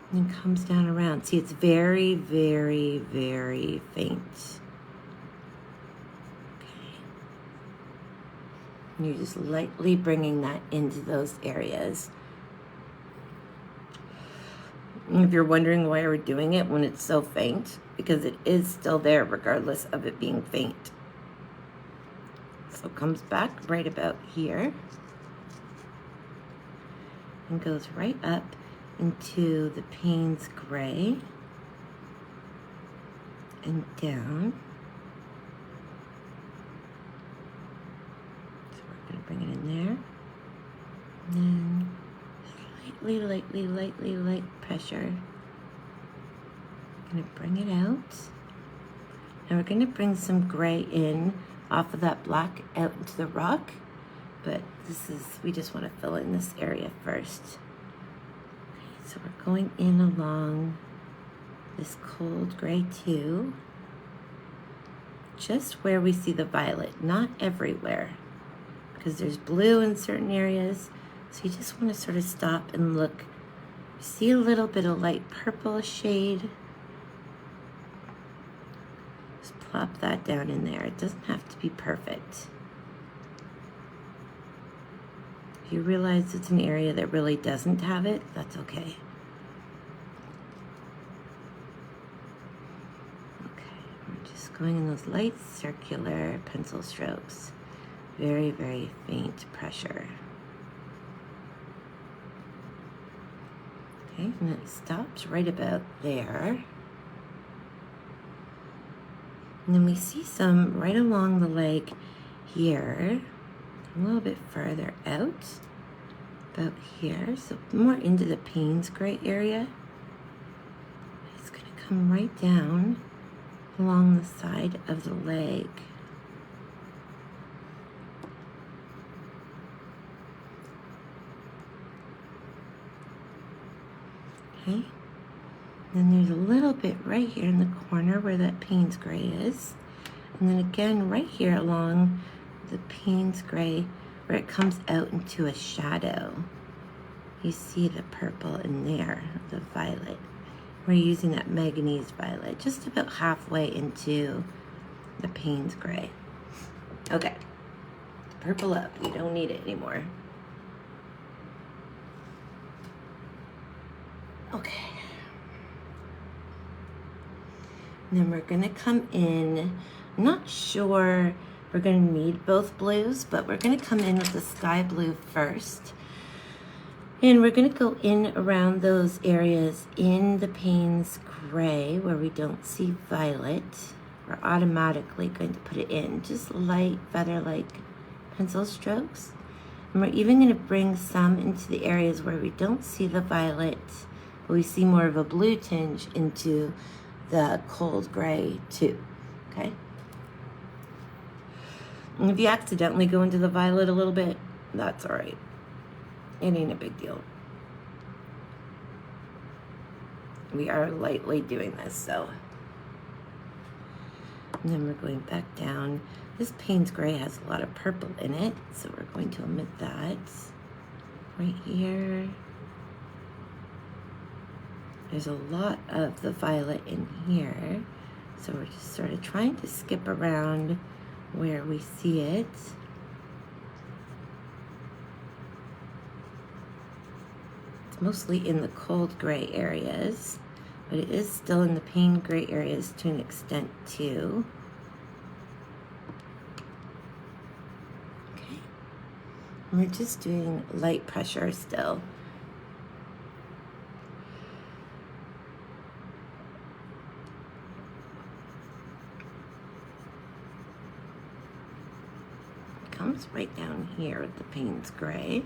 and then comes down around. See, it's very, very, very faint. Okay. And you're just lightly bringing that into those areas. And if you're wondering why we're doing it when it's so faint, because it is still there regardless of it being faint. So it comes back right about here and goes right up into the Payne's Gray and down. So we're going to bring it in there. And then lightly, light pressure. Going to bring it out. Now we're going to bring some gray in off of that black out into the rock, but we just want to fill in this area first. Okay, so we're going in along this cold gray too, just where we see the violet, not everywhere, because there's blue in certain areas. So you just want to sort of stop and look. See a little bit of light purple shade. Just plop that down in there. It doesn't have to be perfect. If you realize it's an area that really doesn't have it, that's okay. Okay, we're just going in those light circular pencil strokes. Very, very faint pressure. Okay, and it stops right about there. And then we see some right along the leg here, a little bit further out, about here, so more into the Payne's Gray area. It's going to come right down along the side of the leg. Okay, then there's a little bit right here in the corner where that Payne's Gray is. And then again right here along the Payne's Gray where it comes out into a shadow. You see the purple in there, the violet. We're using that manganese violet just about halfway into the Payne's Gray. Okay, purple up, we don't need it anymore. Okay. And then we're gonna come in, I'm not sure we're gonna need both blues, but we're gonna come in with the sky blue first. And we're gonna go in around those areas in the Payne's Gray where we don't see violet. We're automatically going to put it in, just light feather-like pencil strokes. And we're even gonna bring some into the areas where we don't see the violet, we see more of a blue tinge into the cold gray too, okay? And if you accidentally go into the violet a little bit, that's all right. It ain't a big deal. We are lightly doing this, so. And then we're going back down. This Payne's Gray has a lot of purple in it, so we're going to omit that right here. There's a lot of the violet in here, so we're just sort of trying to skip around where we see it. It's mostly in the cold gray areas, but it is still in the Payne Gray areas to an extent too. Okay, and we're just doing light pressure still. Comes right down here with the Payne's Gray.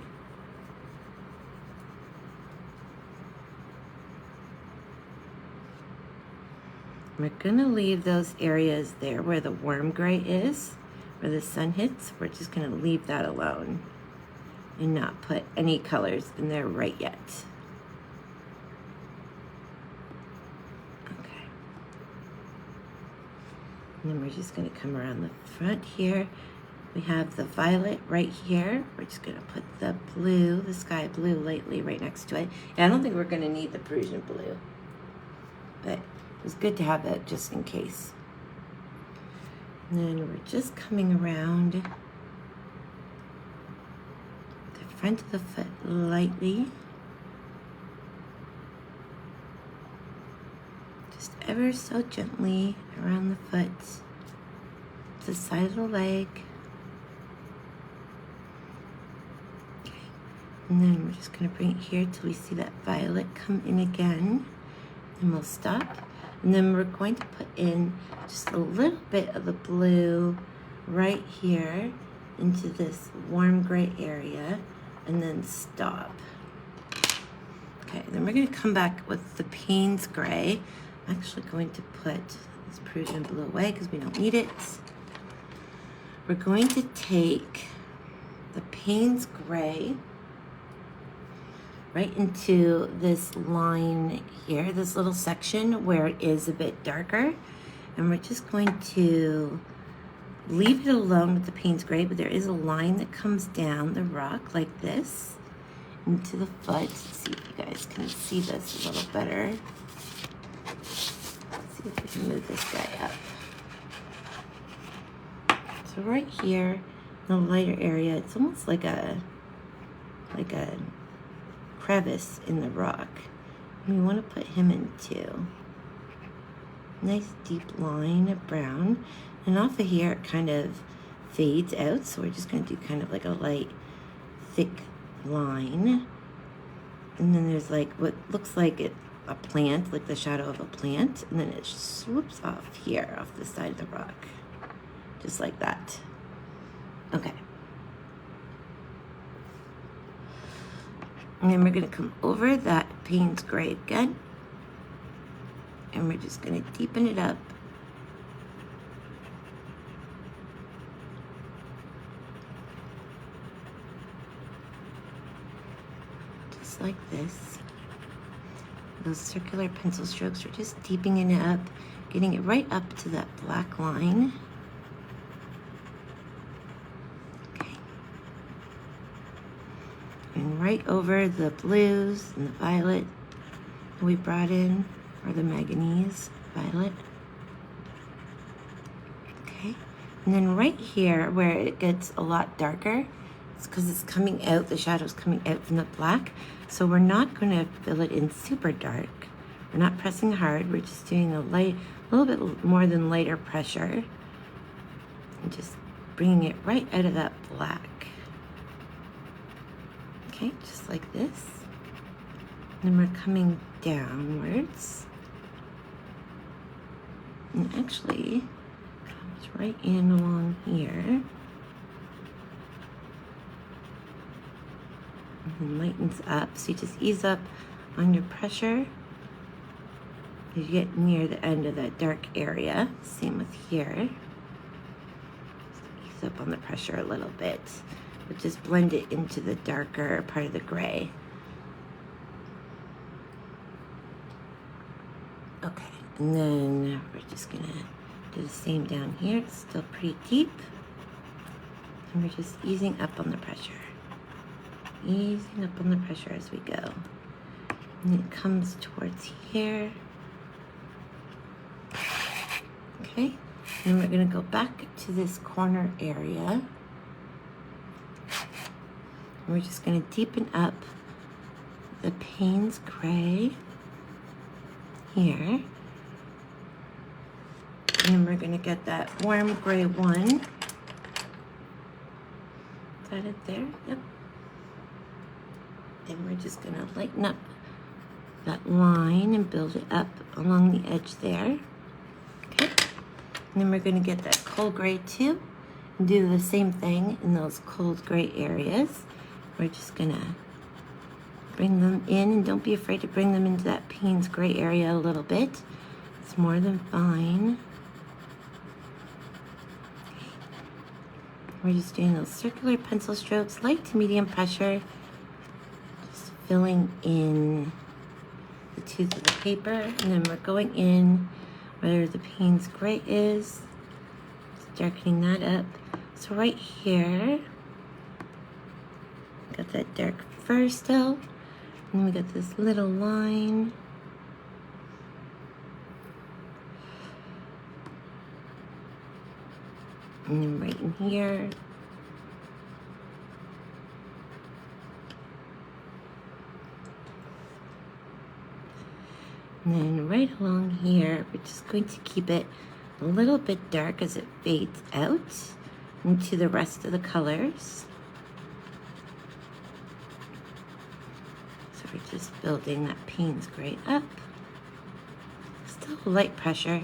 We're gonna leave those areas there where the warm gray is, where the sun hits. We're just gonna leave that alone and not put any colors in there right yet. Okay. And then we're just gonna come around the front here. We have the violet right here. We're just gonna put the blue, the sky blue lightly right next to it. And I don't think we're gonna need the Prussian blue, but it's good to have that just in case. And then we're just coming around the front of the foot lightly. Just ever so gently around the foot, the side of the leg. Okay. And then we're just gonna bring it here till we see that violet come in again. And we'll stop. And then we're going to put in just a little bit of the blue right here into this warm gray area and then stop. Okay, then we're going to come back with the Payne's gray. I'm actually going to put this Prussian blue away because we don't need it. We're going to take the Payne's gray right into this line here, this little section where it is a bit darker. And we're just going to leave it alone with the Payne's gray, but there is a line that comes down the rock like this into the foot. Let's see if you guys can see this a little better. Let's see if we can move this guy up. So right here, in the lighter area, it's almost like a crevice in the rock. And we want to put him into nice deep line of brown, and off of here it kind of fades out, so we're just going to do kind of like a light thick line. And then there's like what looks like a plant, like the shadow of a plant, and then it swoops off here off the side of the rock, just like that. Okay. And then we're going to come over that Payne's gray again. And we're just going to deepen it up. Just like this. Those circular pencil strokes, we're just deepening it up, getting it right up to that black line. And right over the blues and the violet that we brought in, or the manganese violet. Okay, and then right here where it gets a lot darker, it's because it's coming out, the shadow's coming out from the black, so we're not going to fill it in super dark. We're not pressing hard, we're just doing a little bit more than lighter pressure, and just bringing it right out of that black. Okay, just like this. And then we're coming downwards. And actually comes right in along here. And then lightens up. So you just ease up on your pressure as you get near the end of that dark area. Same with here. Just ease up on the pressure a little bit. But just blend it into the darker part of the gray. Okay, and then we're just gonna do the same down here. It's still pretty deep. And we're just easing up on the pressure. Easing up on the pressure as we go. And it comes towards here. Okay, and we're gonna go back to this corner area. We're just going to deepen up the Payne's gray here. And then we're going to get that warm gray one. Is that it there? Yep. And we're just going to lighten up that line and build it up along the edge there. Okay. And then we're going to get that cold gray too and do the same thing in those cold gray areas. We're just gonna bring them in, and don't be afraid to bring them into that Payne's gray area a little bit. It's more than fine. We're just doing those circular pencil strokes, light to medium pressure, just filling in the tooth of the paper, and then we're going in where the Payne's gray is, just darkening that up. So right here, got that dark fur still, and we got this little line. And then right in here. And then right along here, we're just going to keep it a little bit dark as it fades out into the rest of the colors. So we're just building that Payne's gray up. Still light pressure.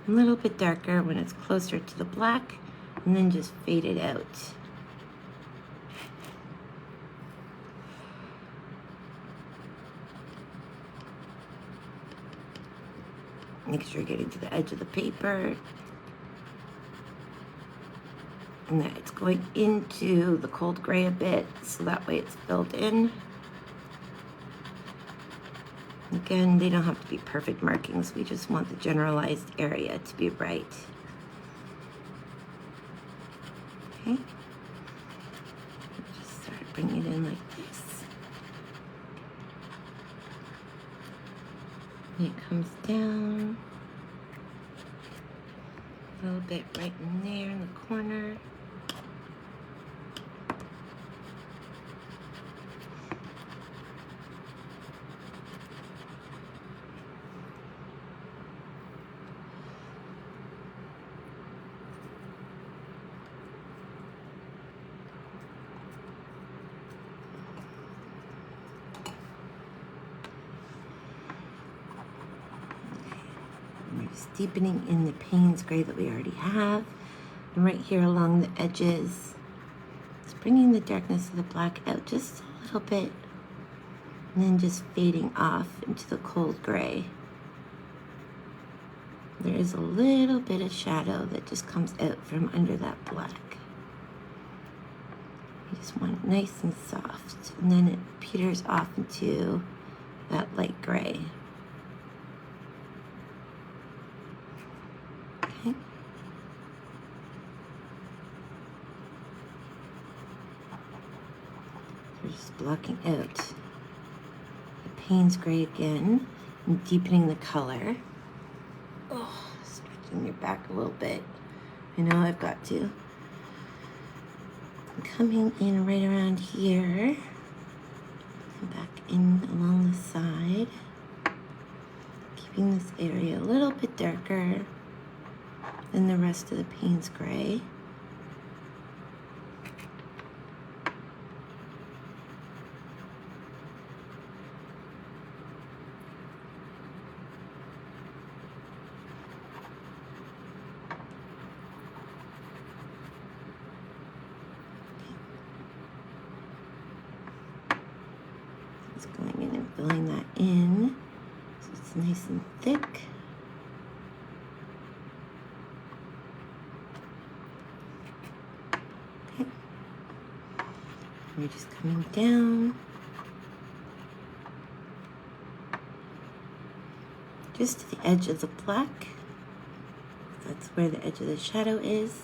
A little bit darker when it's closer to the black, and then just fade it out. Make sure you're getting to the edge of the paper, and that it's going into the cold gray a bit, so that way it's filled in. Again, they don't have to be perfect markings. We just want the generalized area to be right. Okay. Just start bringing it in like this. And it comes down a little bit right in there in the corner. We're just deepening in the Payne's gray that we already have. And right here along the edges, just bringing the darkness of the black out just a little bit, and then just fading off into the cold gray. There is a little bit of shadow that just comes out from under that black. You just want it nice and soft, and then it peters off into that light gray. Okay. We're just blocking out the Payne's gray again and deepening the color. Oh, stretching your back a little bit. I know I've got to. I'm coming in right around here. And back in along the side. Keeping this area a little bit darker than the rest of the Payne's gray. Just going in and filling that in so it's nice and thick. Okay. We're just coming down just to the edge of the black. That's where the edge of the shadow is.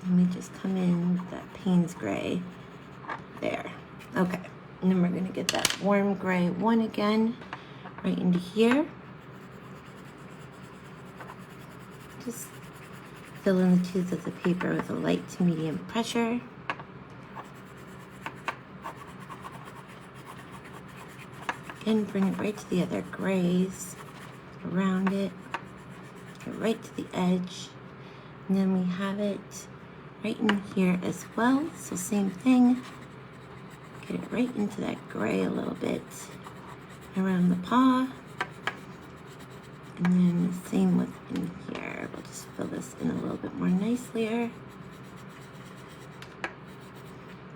And we just come in with that Payne's gray there. Okay. And then we're going to get that warm gray one again right into here. Just fill in the tooth of the paper with a light to medium pressure. Again, bring it right to the other grays around it. Get right to the edge. And then we have it right in here as well. So same thing. Get it right into that gray a little bit around the paw. And then the same with in here. We'll just fill this in a little bit more nicely here.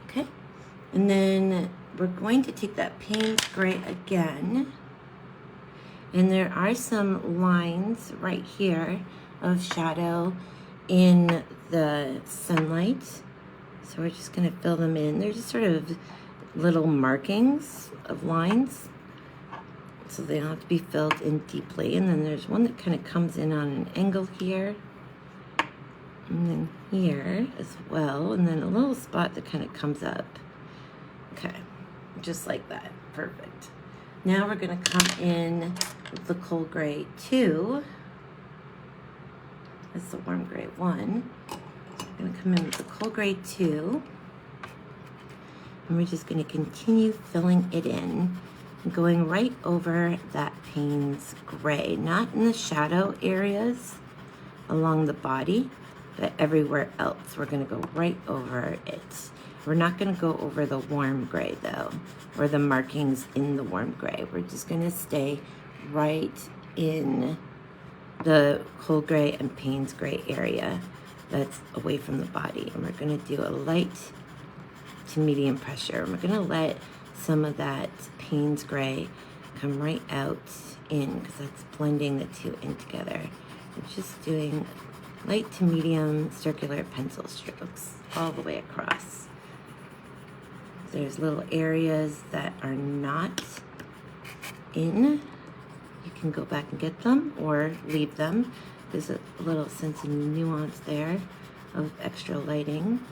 Okay. And then we're going to take that Payne's gray again. And there are some lines right here of shadow in the sunlight. So we're just gonna fill them in. They're just sort of little markings of lines, so they don't have to be filled in deeply. And then there's one that kind of comes in on an angle here, and then here as well, and then a little spot that kind of comes up. Okay, just like that, perfect. Now we're gonna come in with the cold gray 2. That's the warm gray 1. So we're gonna come in with the cold gray 2. And we're just gonna continue filling it in, going right over that Payne's gray, not in the shadow areas along the body, but everywhere else. We're gonna go right over it. We're not gonna go over the warm gray though, or the markings in the warm gray. We're just gonna stay right in the cold gray and Payne's gray area that's away from the body. And we're gonna do a light to medium pressure. And we're gonna let some of that Payne's gray come right out in, because that's blending the two in together. We're just doing light to medium circular pencil strokes all the way across. There's little areas that are not in. You can go back and get them or leave them. There's a little sense of nuance there of extra lighting.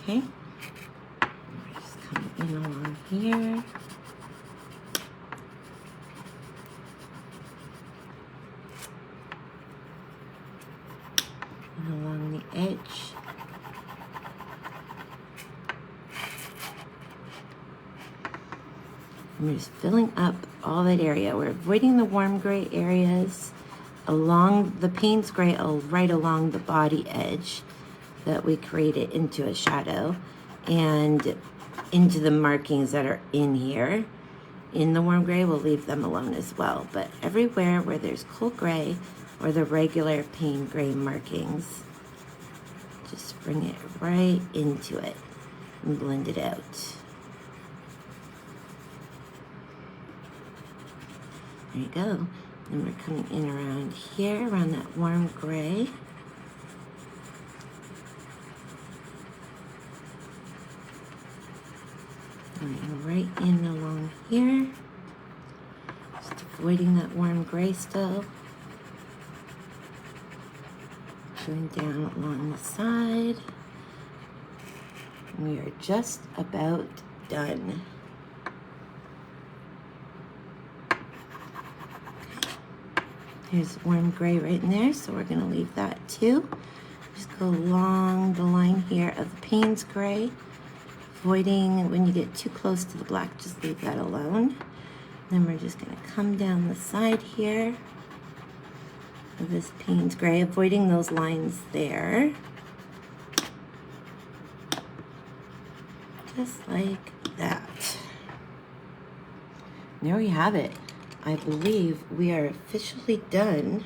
Okay. We're just coming in along here. And along the edge. And we're just filling up all that area. We're avoiding the warm gray areas along the Payne's gray, right along the body edge that we created into a shadow, and into the markings that are in here. In the warm gray, we'll leave them alone as well. But everywhere where there's cold gray or the regular Payne gray markings, just bring it right into it and blend it out. There you go. Then we're coming in around here, around that warm gray. Going right in along here. Just avoiding that warm gray still. Going down along the side. We are just about done. There's warm gray right in there, so we're gonna leave that too. Just go along the line here of the Payne's gray, avoiding when you get too close to the black, just leave that alone. Then we're just gonna come down the side here of this Payne's gray, avoiding those lines there. Just like that. And there we have it. I believe we are officially done.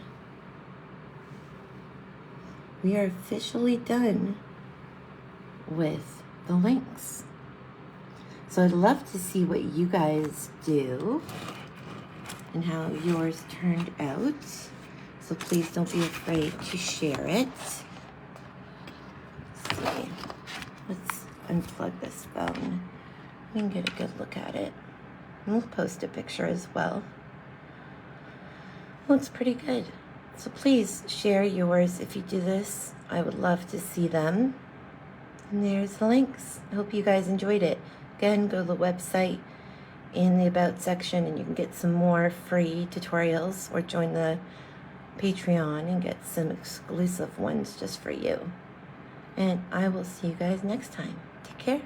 We are officially done with the Lynx. So I'd love to see what you guys do and how yours turned out. So please don't be afraid to share it. Let's see. Let's unplug this phone. We can get a good look at it. And we'll post a picture as well. Looks pretty good. So please share yours if you do this. I would love to see them. And there's the Lynx. I hope you guys enjoyed it. Again, go to the website in the About section and you can get some more free tutorials, or join the Patreon and get some exclusive ones just for you. And I will see you guys next time. Take care.